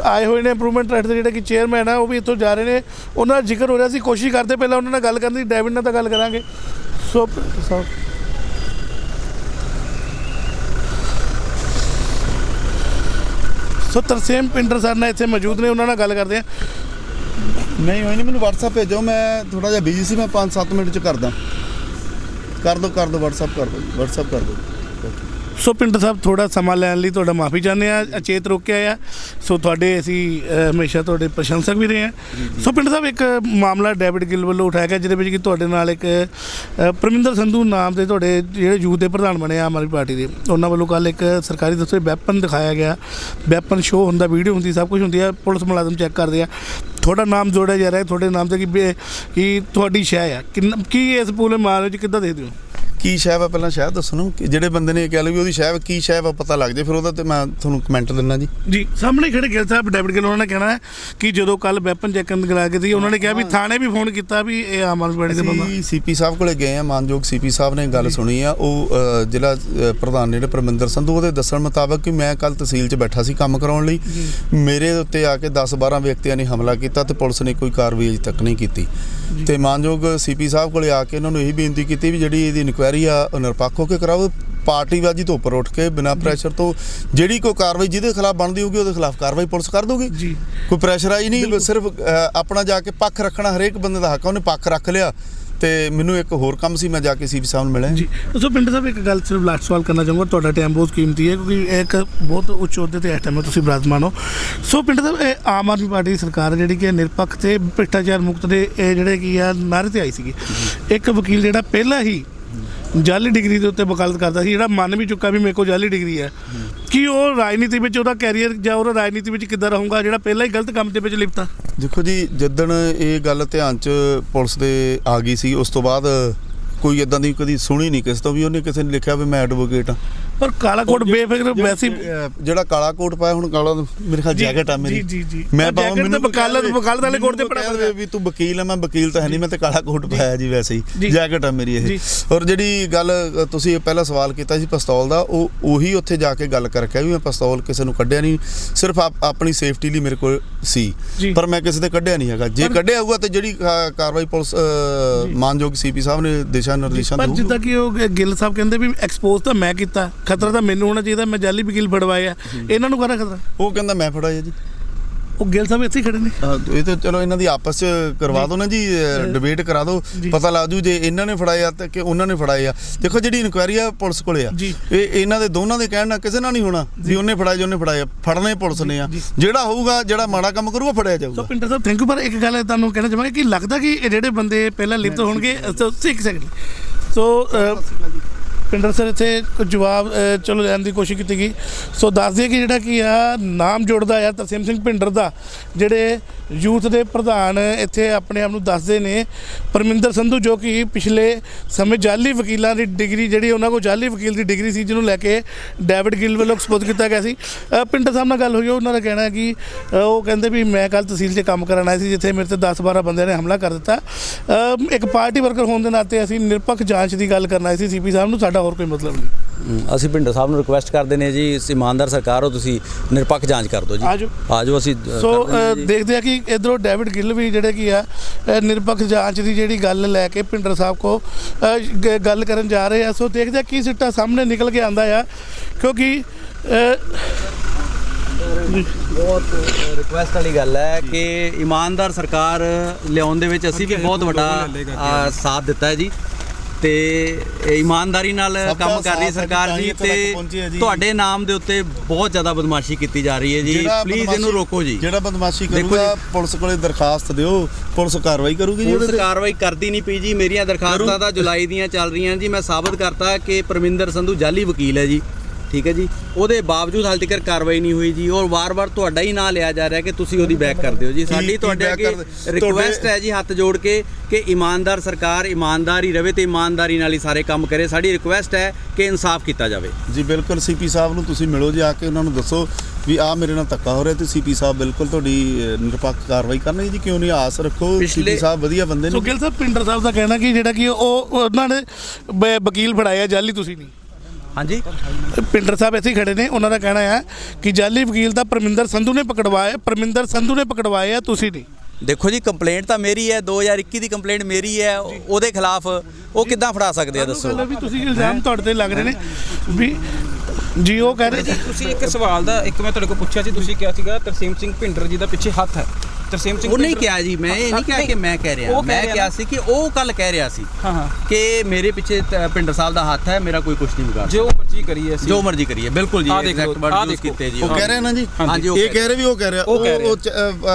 ਆਏ ਹੋਏ ਨੇ ਇੰਪਰੂਵਮੈਂਟ ਟਰੱਸਟ ਦੇ ਜਿਹੜੇ ਕਿ ਚੇਅਰਮੈਨ ਆ, ਉਹ ਵੀ ਇੱਥੋਂ ਜਾ ਰਹੇ ਨੇ, ਉਹਨਾਂ ਦਾ ਜ਼ਿਕਰ ਹੋ ਰਿਹਾ ਸੀ। ਕੋਸ਼ਿਸ਼ ਕਰਦੇ ਪਹਿਲਾਂ ਉਹਨਾਂ ਨਾਲ ਗੱਲ ਕਰਨ ਦੀ, ਡੇਵਿਡ ਨਾਲ ਤਾਂ ਗੱਲ ਕਰਾਂਗੇ। ਸੋ ਤਰਸੇਮ ਭਿੰਡਰ ਸਰ ਨਾਲ ਇੱਥੇ ਮੌਜੂਦ ਨੇ, ਉਹਨਾਂ ਨਾਲ ਗੱਲ ਕਰਦੇ ਆ। ਨਹੀਂ ਹੋਈ ਨਹੀਂ, ਮੈਨੂੰ WhatsApp ਭੇਜੋ, ਮੈਂ ਥੋੜਾ ਜਿਹਾ ਬਿਜ਼ੀ ਸੀ, ਮੈਂ 5-7 ਮਿੰਟ 'ਚ ਕਰਦਾ। ਕਰ ਦੋ WhatsApp ਕਰ ਦਿਓ। ਸੋ ਪਿੰਡਰ ਸਾਹਿਬ ਥੋੜਾ ਸਮਾਂ ਲੈਣ ਲਈ ਤੁਹਾਡਾ ਮਾਫੀ ਚਾਹੁੰਦੇ ਆ, ਅਚੇਤ ਰੋਕਿਆ ਆ। ਸੋ ਤੁਹਾਡੇ ਅਸੀਂ ਹਮੇਸ਼ਾ ਤੁਹਾਡੇ ਪ੍ਰਸ਼ੰਸਕ ਵੀ ਰਹੇ ਆ। ਸੋ ਪਿੰਡਰ ਸਾਹਿਬ ਇੱਕ ਮਾਮਲਾ ਡੇਵਿਡ ਗਿੱਲ ਵੱਲੋਂ ਉਠਾਇਆ ਗਿਆ, ਜਿਹਦੇ ਵਿੱਚ ਕਿ ਤੁਹਾਡੇ ਨਾਲ ਇੱਕ ਪਰਮਿੰਦਰ ਸੰਧੂ ਨਾਮ ਦੇ ਤੁਹਾਡੇ ਜਿਹੜੇ ਯੂਥ ਦੇ ਪ੍ਰਧਾਨ ਬਣੇ ਆਮ ਆਦਮੀ ਪਾਰਟੀ ਦੇ, ਉਹਨਾਂ ਵੱਲੋਂ ਕੱਲ੍ਹ ਇੱਕ ਸਰਕਾਰੀ ਦਫ਼ਤਰ ਵੈਪਨ ਦਿਖਾਇਆ ਗਿਆ, ਵੈਪਨ ਸ਼ੋਅ ਹੁੰਦਾ, ਵੀਡੀਓ ਹੁੰਦੀ, ਸਭ ਕੁਝ ਹੁੰਦੀ ਆ, ਪੁਲਿਸ ਮੁਲਾਜ਼ਮ ਚੈੱਕ ਕਰਦੇ ਆ, ਤੁਹਾਡਾ ਨਾਮ ਜੋੜਿਆ ਜਾ ਰਿਹਾ ਤੁਹਾਡੇ ਨਾਮ 'ਤੇ ਕਿ ਤੁਹਾਡੀ ਸ਼ੈ ਆ। ਕੀ ਇਸ ਪੂਰੇ ਮਾਮਲੇ 'ਚ ਕਿੱਦਾਂ ਦੇਖਦੇ ਹੋ? ਕੀ ਸ਼ੈ ਵਾ ਪਹਿਲਾਂ ਸ਼ਾਇਦ ਦੱਸੋ ਨਾ, ਕਿ ਜਿਹੜੇ ਬੰਦੇ ਨੇ ਕਹਿ ਲਿਆ ਵੀ ਉਹਦੀ ਸ਼ੈ ਕੀ ਸ਼ੈ ਵਾ ਪਤਾ ਲੱਗ ਜਾਏ, ਫਿਰ ਉਹਦਾ ਤੇ ਮੈਂ ਤੁਹਾਨੂੰ ਕਮੈਂਟ ਦਿੰਦਾ ਜੀ। ਸਾਹਮਣੇ ਖੜੇ ਗਿੱਲ ਸਾਹਿਬ, ਡੇਵਿਡ ਗਿੱਲ, ਉਹਨਾਂ ਨੇ ਕਹਿਣਾ ਹੈ ਕਿ ਜਦੋਂ ਕੱਲ ਵੈਪਨ ਚੈੱਕ ਕਰਨ ਗਲਾ ਕੇ ਸੀ, ਉਹਨਾਂ ਨੇ ਕਿਹਾ ਵੀ ਥਾਣੇ ਵੀ ਫੋਨ ਕੀਤਾ ਵੀ ਇਹ ਆਮ ਆਦਮੀ ਪਾਰਟੀ ਦੇ ਬੰਦਾ। CP ਸਾਹਿਬ ਕੋਲੇ ਗਏ ਆ, ਮਾਨਯੋਗ CP ਸਾਹਿਬ ਨੇ ਗੱਲ ਸੁਣੀ ਆ। ਉਹ ਜ਼ਿਲ੍ਹਾ ਪ੍ਰਧਾਨ ਜਿਹੜੇ ਪਰਮਿੰਦਰ ਸੰਧੂ, ਉਹਦੇ ਦੱਸਣ ਮੁਤਾਬਕ ਕਿ ਮੈਂ ਕੱਲ ਤਹਿਸੀਲ 'ਚ ਬੈਠਾ ਸੀ ਕੰਮ ਕਰਾਉਣ ਲਈ, ਮੇਰੇ ਉੱਤੇ ਆ ਕੇ 10-12 ਵਿਅਕਤੀਆਂ ਨੇ ਹਮਲਾ ਕੀਤਾ ਤੇ ਪੁਲਿਸ ਨੇ ਕੋਈ ਕਾਰਵਾਈ ਅਜੇ ਤੱਕ ਨਹੀਂ ਕੀਤੀ। ਤੇ ਮਾਨਯੋਗ CP ਸਾਹਿਬ ਕੋਲੇ ਆ ਕੇ ਉਹਨਾਂ ਨੂੰ ਇਹੀ ਬੇਨਤੀ ਕੀਤੀ ਵੀ ਜਿਹੜੀ ਇਹਦੀ ਇਨਕੁਆਇਰੀ ਆ ਉਹ ਨਿਰਪੱਖ ਹੋ ਕੇ ਕਰਾਓ, ਪਾਰਟੀਬਾਜ਼ੀ ਤੋਂ ਉੱਪਰ ਉੱਠ ਕੇ ਬਿਨਾਂ ਪ੍ਰੈਸ਼ਰ ਤੋਂ ਜਿਹੜੀ ਕੋਈ ਕਾਰਵਾਈ ਜਿਹਦੇ ਖਿਲਾਫ ਬਣਦੀ ਹੋਊਗੀ ਉਹਦੇ ਖਿਲਾਫ ਕਾਰਵਾਈ ਪੁਲਿਸ ਕਰ ਦਊਗੀ। ਕੋਈ ਪ੍ਰੈਸ਼ਰਾਈਜ਼ ਨਹੀਂ, ਸਿਰਫ ਆਪਣਾ ਜਾ ਕੇ ਪੱਖ ਰੱਖਣਾ, ਹਰੇਕ ਬੰਦੇ ਦਾ ਹੱਕ, ਉਹਨੇ ਪੱਖ ਰੱਖ ਲਿਆ। ਤੇ ਮੈਨੂੰ ਇੱਕ ਹੋਰ ਕੰਮ ਸੀ, ਮੈਂ ਜਾ ਕੇ CP ਸਾਹਿਬ ਨੂੰ ਮਿਲਿਆ ਜੀ। ਸੋ ਪਿੰਡਰ ਸਾਹਿਬ ਇੱਕ ਗੱਲ ਸਿਰਫ ਲਾਸਟ ਸਵਾਲ ਕਰਨਾ ਚਾਹੂੰਗਾ, ਤੁਹਾਡਾ ਟਾਈਮ ਬਹੁਤ ਕੀਮਤੀ ਹੈ ਕਿਉਂਕਿ ਇੱਕ ਬਹੁਤ ਉੱਚ ਅਹੁਦੇ ਤੇ ਇਸ ਟਾਈਮ ਤੁਸੀਂ ਵਿਰਾਜਮਾਨ ਹੋ। ਸੋ ਪਿੰਡਰ ਸਾਹਿਬ ਇਹ ਆਮ ਆਦਮੀ ਪਾਰਟੀ ਦੀ ਸਰਕਾਰ ਜਿਹੜੀ ਕਿ ਨਿਰਪੱਖ ਤੇ ਭ੍ਰਿਸ਼ਟਾਚਾਰ ਮੁਕਤ ਦੇ ਇਹ ਜਿਹੜੇ ਕੀ ਆ ਨਾਅਰੇ ਤੇ ਆਈ ਸੀਗੀ। ਇੱਕ ਵਕੀਲ ਜਿਹੜਾ ਪਹਿਲਾਂ ਹੀ ਜਾਲੀ ਡਿਗਰੀ ਦੇ ਉੱਤੇ ਵਕਾਲਤ ਕਰਦਾ ਸੀ, ਜਿਹੜਾ ਮੰਨ ਵੀ ਚੁੱਕਾ ਵੀ ਮੇਰੇ ਕੋਲ ਜਾਲੀ ਡਿਗਰੀ ਹੈ, ਕੀ ਉਹ ਰਾਜਨੀਤੀ ਵਿੱਚ ਉਹਦਾ ਕੈਰੀਅਰ ਜਾਂ ਉਹਦਾ ਰਾਜਨੀਤੀ ਵਿੱਚ ਕਿੱਦਾਂ ਰਹੂਗਾ ਜਿਹੜਾ ਪਹਿਲਾਂ ਹੀ ਗਲਤ ਕੰਮ ਦੇ ਵਿੱਚ ਲਿਪਤਾ? ਦੇਖੋ ਜੀ, ਜਿੱਦਣ ਇਹ ਗੱਲ ਧਿਆਨ 'ਚ ਪੁਲਿਸ ਦੇ ਆ ਗਈ ਸੀ, ਉਸ ਤੋਂ ਬਾਅਦ ਕੋਈ ਇਦਾਂ ਦੀ ਕਦੀ ਸੁਣੀ ਨਹੀਂ ਕਿਸੇ ਤੋਂ ਵੀ ਉਹਨੇ ਕਿਸੇ ਨੇ ਲਿਖਿਆ ਵੀ ਮੈਂ ਐਡਵੋਕੇਟ ਹਾਂ। ਪਰ ਕਾਲਾ ਕੋਟ ਬੇਫਿਕਰ ਵੈਸੀ ਜਿਹੜਾ ਕਾਲਾ ਕੋਟ ਪਾਇਆ, ਹੁਣ ਕਾਲਾ ਮੇਰੇ ਖਿਆਲ ਜੈਕਟ ਆ ਮੇਰੀ, ਮੈਂ ਮੈਨੂੰ ਵਕਾਲਤ ਵਾਲੇ ਕੋਟ ਤੇ ਪੜਾ ਵੀ ਤੂੰ ਵਕੀਲ ਆ, ਮੈਂ ਵਕੀਲ ਤਾਂ ਹੈ ਨਹੀਂ, ਮੈਂ ਤੇ ਕਾਲਾ ਕੋਟ ਪਾਇਆ ਜੀ, ਵੈਸੇ ਹੀ ਜੈਕਟ ਆ ਮੇਰੀ ਇਹ। ਔਰ ਜਿਹੜੀ ਗੱਲ ਤੁਸੀਂ ਪਹਿਲਾਂ ਸਵਾਲ ਕੀਤਾ ਸੀ ਪਿਸਤੌਲ ਦਾ, ਉਹੀ ਉੱਥੇ ਜਾ ਕੇ ਗੱਲ ਕਰਕੇ ਵੀ ਮੈਂ ਪਿਸਤੌਲ ਕਿਸੇ ਨੂੰ ਕੱਢਿਆ ਨਹੀਂ, ਸਿਰਫ ਆਪਣੀ ਸੇਫਟੀ ਲਈ ਮੇਰੇ ਕੋਲ ਸੀ, ਪਰ ਮੈਂ ਕਿਸੇ ਤੇ ਕੱਢਿਆ ਨਹੀਂ ਹੈਗਾ। ਜੇ ਕੱਢਿਆ ਹੋਊਗਾ ਤੇ ਜਿਹੜੀ ਕਾਰਵਾਈ ਪੁਲਿਸ ਮਾਨਯੋਗ CP ਸਾਹਿਬ ਨੇ ਦਿਸ਼ਾ ਨਿਰਦੇਸ਼ਾਂ ਪਰ ਜਿੱਦਾਂ ਕਿ ਉਹ ਗਿੱਲ ਸਾਹਿਬ ਕਹਿੰਦੇ ਵੀ ਐਕਸਪੋਜ਼ ਤਾਂ ਮੈਂ ਕੀਤਾ, ਖਤਰਾ ਤਾਂ ਮੈਨੂੰ ਹੋਣਾ ਚਾਹੀਦਾ, ਮੈਂ ਜਾਲੀ ਵਕੀਲ ਫੜਵਾਇਆ, ਇਹਨਾਂ ਨੂੰ ਕਾਹਦਾ ਖਤਰਾ? ਉਹ ਕਹਿੰਦਾ ਮੈਂ ਫੜਾਇਆ ਜੀ। ਉਹ ਗਿੱਲ ਸਾਹਿਬ ਇੱਥੇ ਹੀ ਖੜੇ ਨੇ। ਇਹ ਤਾਂ ਚਲੋ ਇਹਨਾਂ ਦੀ ਆਪਸ ਚ ਕਰਵਾ ਦਿਓ ਨਾ ਜੀ, ਡਿਬੇਟ ਕਰਾ ਦਿਓ, ਪਤਾ ਲੱਗ ਜੂ ਜੇ ਇਹਨਾਂ ਨੇ ਫੜਾਏ ਆ ਤੇ ਕਿ ਉਹਨਾਂ ਨੇ ਫੜਾਏ ਆ। ਦੇਖੋ ਜਿਹੜੀ ਇਨਕੁਆਇਰੀ ਆ ਪੁਲਿਸ ਕੋਲੇ ਆ, ਇਹ ਇਹਨਾਂ ਦੇ ਦੋਨਾਂ ਦੇ ਕਹਿਣ ਨਾਲ ਕਿਸੇ ਨਾਲ ਨਹੀਂ ਹੋਣਾ ਵੀ ਉਹਨੇ ਫੜਾਏ ਜਾਂ ਉਹਨੇ ਫੜਾਏ ਆ। ਫੜਨੇ ਪੁਲਿਸ ਨੇ ਆ, ਜਿਹੜਾ ਹੋਊਗਾ ਜਿਹੜਾ ਮਾੜਾ ਕੰਮ ਕਰੂਗਾ ਫੜਿਆ ਜਾਊਗਾ। ਸੋ ਪਿੰਡਰ ਸਾਹਿਬ ਥੈਂਕ ਯੂ। ਪਰ ਇੱਕ ਗੱਲ ਤੁਹਾਨੂੰ ਕਹਿਣਾ ਚਾਹਾਂਗਾ ਕਿ ਲੱਗਦਾ ਕਿ ਇਹ ਜਿਹੜੇ ਬੰਦੇ ਪਹਿਲਾਂ ਲਿਪਤ ਹੋਣਗੇ, ਇੱਕ ਸੈਕਿੰਡ। ਸੋ ਪਿੰਡਰ ਸਰ ਇੱਥੇ ਕੁਝ ਜਵਾਬ ਚਲੋ ਲੈਣ ਦੀ ਕੋਸ਼ਿਸ਼ ਕੀਤੀ ਗਈ। ਸੋ ਦੱਸ ਦਈਏ ਕਿ ਜਿਹੜਾ ਕੀ ਆ ਨਾਮ ਜੁੜਦਾ ਆ ਤਰਸੇਮ ਸਿੰਘ ਭਿੰਡਰ ਦਾ, ਜਿਹੜੇ ਯੂਥ ਦੇ ਪ੍ਰਧਾਨ ਇੱਥੇ ਆਪਣੇ ਆਪ ਨੂੰ ਦੱਸਦੇ ਨੇ, ਪਰਮਿੰਦਰ ਸੰਧੂ, ਜੋ ਕਿ ਪਿਛਲੇ ਸਮੇਂ ਜਾਲੀ ਵਕੀਲਾਂ ਦੀ ਡਿਗਰੀ, ਜਿਹੜੀ ਉਹਨਾਂ ਕੋਲ ਜਾਲੀ ਵਕੀਲ ਦੀ ਡਿਗਰੀ ਸੀ, ਜਿਹਨੂੰ ਲੈ ਕੇ ਡੇਵਿਡ ਗਿੱਲ ਵੱਲੋਂ ਸਪੁਰਦ ਕੀਤਾ ਗਿਆ ਸੀ। ਪਿੰਡਰ ਸਾਹਿਬ ਨਾਲ ਗੱਲ ਹੋਈ, ਉਹਨਾਂ ਦਾ ਕਹਿਣਾ ਹੈ ਕਿ ਉਹ ਕਹਿੰਦੇ ਵੀ ਮੈਂ ਕੱਲ੍ਹ ਤਹਿਸੀਲ 'ਚ ਕੰਮ ਕਰਨ ਆਇਆ ਸੀ, ਜਿੱਥੇ ਮੇਰੇ ਤੇ 10-12 ਬੰਦਿਆਂ ਨੇ ਹਮਲਾ ਕਰ ਦਿੱਤਾ। ਇੱਕ ਪਾਰਟੀ ਵਰਕਰ ਹੋਣ ਦੇ ਨਾਤੇ ਅਸੀਂ ਨਿਰਪੱਖ ਜਾਂਚ ਦੀ ਗੱਲ ਕਰਨ ਆਏ ਸੀ ਸੀਪੀ ਸਾਹਿਬ ਨੂੰ, ਸਾਡਾ ਹੋਰ ਕੋਈ ਮਤਲਬ ਨਹੀਂ। ਅਸੀਂ ਭਿੰਡਰ ਸਾਹਿਬ ਨੂੰ ਰਿਕੁਐਸਟ ਕਰਦੇ ਨੇ ਜੀ, ਇਮਾਨਦਾਰ ਸਰਕਾਰ ਹੋ, ਤੁਸੀਂ ਨਿਰਪੱਖ ਜਾਂਚ ਕਰ ਦਿਓ ਜੀ। ਆਜੋ ਅਸੀਂ ਸੋ ਦੇਖਦੇ ਆ ਕਿ ਇਧਰੋਂ ਡੇਵਿਡ ਗਿੱਲ ਵੀ ਜਿਹੜੇ ਕੀ ਆ ਨਿਰਪੱਖ ਜਾਂਚ ਦੀ ਜਿਹੜੀ ਗੱਲ ਲੈ ਕੇ ਭਿੰਡਰ ਸਾਹਿਬ ਕੋ ਗੱਲ ਕਰਨ ਜਾ ਰਹੇ ਆ। ਸੋ ਦੇਖਦੇ ਆ ਕੀ ਸਿੱਟਾ ਸਾਹਮਣੇ ਨਿਕਲ ਕੇ ਆਂਦਾ ਆ, ਕਿਉਂਕਿ ਬਹੁਤ ਰਿਕੁਐਸਟ ਵਾਲੀ ਗੱਲ ਹੈ ਕਿ ਇਮਾਨਦਾਰ ਸਰਕਾਰ ਲਿਆਉਣ ਦੇ ਵਿੱਚ ਅਸੀਂ ਵੀ ਬਹੁਤ ਵੱਡਾ ਸਾਥ ਦਿੱਤਾ ਹੈ ਜੀ, ਤੇ ਇਮਾਨਦਾਰੀ ਨਾਲ ਕੰਮ ਕਰ ਰਹੀ ਸਰਕਾਰ ਜੀ। ਤੇ ਤੁਹਾਡੇ ਨਾਮ ਦੇ ਉੱਤੇ ਬਹੁਤ ਜ਼ਿਆਦਾ ਬਦਮਾਸ਼ੀ ਕੀਤੀ ਜਾ ਰਹੀ ਹੈ ਜੀ, ਪਲੀਜ਼ ਇਹਨੂੰ ਰੋਕੋ ਜੀ। ਜਿਹੜਾ ਬਦਮਾਸ਼ੀ ਕਰੂਗਾ ਪੁਲਿਸ ਕੋਲੇ ਦਰਖਾਸਤ ਦਿਓ, ਪੁਲਿਸ ਕਾਰਵਾਈ ਕਰੂਗੀ ਜੀ। ਪੁਲਿਸ ਕਾਰਵਾਈ ਕਰਦੀ ਨਹੀਂ ਪਈ ਜੀ। ਮੇਰੀਆਂ ਦਰਖਾਸਤਾਂ ਤਾਂ ਜੁਲਾਈ ਦੀਆਂ ਚੱਲ ਰਹੀਆਂ ਜੀ। ਮੈਂ ਸਾਬਤ ਕਰਤਾ ਕਿ ਪਰਮਿੰਦਰ ਸੰਧੂ ਜਾਲੀ ਵਕੀਲ ਹੈ ਜੀ, ਠੀਕ ਹੈ ਜੀ। ਉਹਦੇ ਬਾਵਜੂਦ ਹਾਲੇ ਤੱਕ ਕਾਰਵਾਈ ਨਹੀਂ ਹੋਈ ਜੀ, ਔਰ ਵਾਰ-ਵਾਰ ਤੁਹਾਡਾ ਹੀ ਨਾਂ ਲਿਆ ਜਾ ਰਿਹਾ ਕਿ ਤੁਸੀਂ ਉਹਦੀ ਬੈਕ ਕਰ ਦਿਓ ਜੀ। ਸਾਡੀ ਤੁਹਾਡੇ ਅੱਗੇ ਰਿਕੁਐਸਟ ਹੈ ਜੀ, ਹੱਥ ਜੋੜ ਕੇ, ਕਿ ਇਮਾਨਦਾਰ ਸਰਕਾਰ ਇਮਾਨਦਾਰ ਹੀ ਰਵੇ ਤੇ ਇਮਾਨਦਾਰੀ ਨਾਲ ਹੀ ਸਾਰੇ ਕੰਮ ਕਰੇ। ਸਾਡੀ ਰਿਕੁਐਸਟ ਹੈ ਕਿ ਇਨਸਾਫ ਕੀਤਾ ਜਾਵੇ ਜੀ। ਬਿਲਕੁਲ ਸੀਪੀ ਸਾਹਿਬ ਨੂੰ ਤੁਸੀਂ ਮਿਲੋ ਜੀ, ਆ ਕੇ ਉਹਨਾਂ ਨੂੰ ਦੱਸੋ ਵੀ ਆ ਮੇਰੇ ਨਾਲ ਧੱਕਾ ਹੋ ਰਿਹਾ, ਤੇ ਸੀਪੀ ਸਾਹਿਬ ਬਿਲਕੁਲ ਤੁਹਾਡੀ ਨਿਰਪੱਖ ਕਾਰਵਾਈ ਕਰਨਗੇ ਜੀ। ਕਿਉਂ ਨਹੀਂ, ਆਸ ਰੱਖੋ, ਸੀਪੀ ਸਾਹਿਬ ਵਧੀਆ ਬੰਦੇ ਨੇ। ਸੋ ਗਿੱਲ ਸਾਹਿਬ, ਪਿੰਡਰ ਸਾਹਿਬ ਦਾ ਕਹਿਣਾ ਕਿ ਜਿਹੜਾ ਕਿ ਉਹਨਾਂ ਨੇ ਵਕੀਲ ਫੜਾਇਆ ਜਾਲੀ, ਤੁਸੀਂ ਨਹੀਂ। ਹਾਂਜੀ, ਪਿੰਡਰ ਸਾਹਿਬ ਇੱਥੇ ਖੜੇ ਨੇ, ਉਹਨਾਂ ਦਾ ਕਹਿਣਾ ਹੈ ਕਿ ਜਾਲੀ ਵਕੀਲ ਤਾਂ ਪਰਮਿੰਦਰ ਸੰਧੂ ਨੇ ਪਕੜਵਾਏ ਆ, ਤੁਸੀਂ ਨਹੀਂ। ਦੇਖੋ ਜੀ, ਕੰਪਲੇਂਟ ਤਾਂ ਮੇਰੀ ਹੈ, 2021 ਦੀ ਕੰਪਲੇਂਟ ਮੇਰੀ ਹੈ, ਉਹਦੇ ਖਿਲਾਫ ਉਹ ਕਿੱਦਾਂ ਫੜਾ ਸਕਦੇ ਆ ਦੱਸੋ। ਵੀ ਤੁਸੀਂ ਇਲਜ਼ਾਮ ਤੁਹਾਡੇ ਤੇ ਲੱਗ ਰਹੇ ਨੇ ਵੀ ਜੀ। ਉਹ ਕਹਿ ਰਹੇ ਜੀ ਤੁਸੀਂ ਇੱਕ ਸਵਾਲ ਦਾ ਇੱਕ ਮੈਂ ਤੁਹਾਡੇ ਕੋਲ ਪੁੱਛਿਆ ਸੀ, ਤੁਸੀਂ ਕਿਹਾ ਸੀਗਾ ਤਰਸੇਮ ਸਿੰਘ ਭਿੰਡਰ ਜੀ ਦਾ ਪਿੱਛੇ ਹੱਥ ਹੈ। ਤਰਸੇਮ ਸਿੰਘ ਉਹ ਨਹੀਂ ਕਿਹਾ ਜੀ, ਮੈਂ ਇਹ ਨਹੀਂ ਕਿਹਾ ਕਿ ਮੈਂ ਕਹਿ ਰਿਹਾ, ਮੈਂ ਕਿਹਾ ਸੀ ਕਿ ਉਹ ਕੱਲ ਕਹਿ ਰਿਹਾ ਸੀ ਕਿ ਮੇਰੇ ਪਿੱਛੇ ਭਿੰਡਰ ਸਾਹਿਬ ਦਾ ਹੱਥ ਹੈ, ਮੇਰਾ ਕੋਈ ਕੁਝ ਨਹੀਂ ਵਿਗਾੜ। ਜੋ ਮਰਜ਼ੀ ਕਰੀਏ ਅਸੀਂ, ਜੋ ਮਰਜ਼ੀ ਕਰੀਏ, ਬਿਲਕੁਲ ਜੀ। ਐਗਜ਼ੈਕਟ ਵਰਡ ਯੂਜ਼ ਕੀਤੇ ਜੀ। ਉਹ ਕਹਿ ਰਹੇ ਨਾ ਜੀ, ਹਾਂਜੀ ਇਹ ਕਹਿ ਰਹੇ ਵੀ ਉਹ ਕਹਿ ਰਿਹਾ। ਉਹ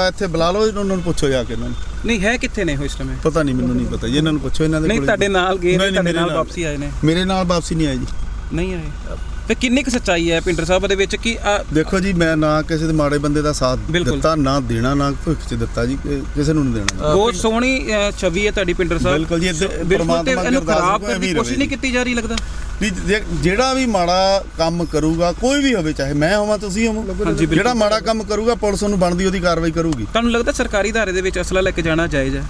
ਇੱਥੇ ਬੁਲਾ ਲਓ ਉਹਨਾਂ ਨੂੰ, ਪੁੱਛੋ ਜਾ ਕੇ ਇਹਨਾਂ ਨੂੰ। ਨਹੀਂ ਹੈ ਕਿੱਥੇ ਨੇ ਉਹ ਇਸ ਸਮੇਂ? ਪਤਾ ਨਹੀਂ, ਮੈਨੂੰ ਨਹੀਂ ਪਤਾ ਜੀ, ਇਹਨਾਂ ਨੂੰ ਪੁੱਛੋ। ਇਹਨਾਂ ਦੇ ਨਹੀਂ ਤੁਹਾਡੇ ਨਾਲ ਗਏ ਨੇ, ਤੁਹਾਡੇ ਨਾਲ ਵਾਪਸੀ ਆਏ ਨੇ? ਮੇਰੇ ਨਾਲ ਵਾਪਸੀ ਨਹੀਂ ਆਏ ਜੀ। ਨਹੀਂ ਆਏ। ਤੇ ਕਿੰਨੀ ਕੁ ਸੱਚਾਈ ਹੈ ਭਿੰਡਰ ਸਾਹਿਬ ਦੇ ਵਿੱਚ ਕਿ ਦੇਖੋ ਜੀ, ਮੈਂ ਨਾ ਕਿਸੇ ਦੇ ਮਾੜੇ ਬੰਦੇ ਦਾ ਸਾਥ ਦਿੱਤਾ, ਨਾ ਦੇਣਾ, ਨਾ ਭੁੱਖ ਚ ਦਿੱਤਾ ਜੀ, ਕਿਸੇ ਨੂੰ ਨਹੀਂ ਦੇਣਾ। ਬਹੁਤ ਸੋਹਣੀ ਛਵੀ ਹੈ ਤੁਹਾਡੀ ਭਿੰਡਰ ਸਾਹਿਬ। ਬਿਲਕੁਲ ਜੀ, ਇਹਨੂੰ ਖਰਾਬ ਕਰਨ ਦੀ ਕੋਸ਼ਿਸ਼ ਨਹੀਂ ਕੀਤੀ ਜਾ ਰਹੀ ਲੱਗਦਾ। ਜਿਹੜਾ ਵੀ ਮਾੜਾ ਕੰਮ ਕਰੂਗਾ, ਕੋਈ ਵੀ ਹੋਵੇ, ਚਾਹੇ ਮੈਂ ਹੋਵਾਂ ਤੁਸੀਂ ਹੋਵੋ, ਜਿਹੜਾ ਮਾੜਾ ਕੰਮ ਕਰੂਗਾ ਪੁਲਿਸ ਉਹਨੂੰ ਬਣਦੀ ਉਹਦੀ ਕਾਰਵਾਈ ਕਰੂਗੀ। ਤੁਹਾਨੂੰ ਲੱਗਦਾ ਸਰਕਾਰੀ ਅਦਾਰੇ ਦੇ ਵਿੱਚ ਅਸਲਾ ਲੈ ਕੇ ਜਾਣਾ ਜਾਇਜ਼ ਹੈ?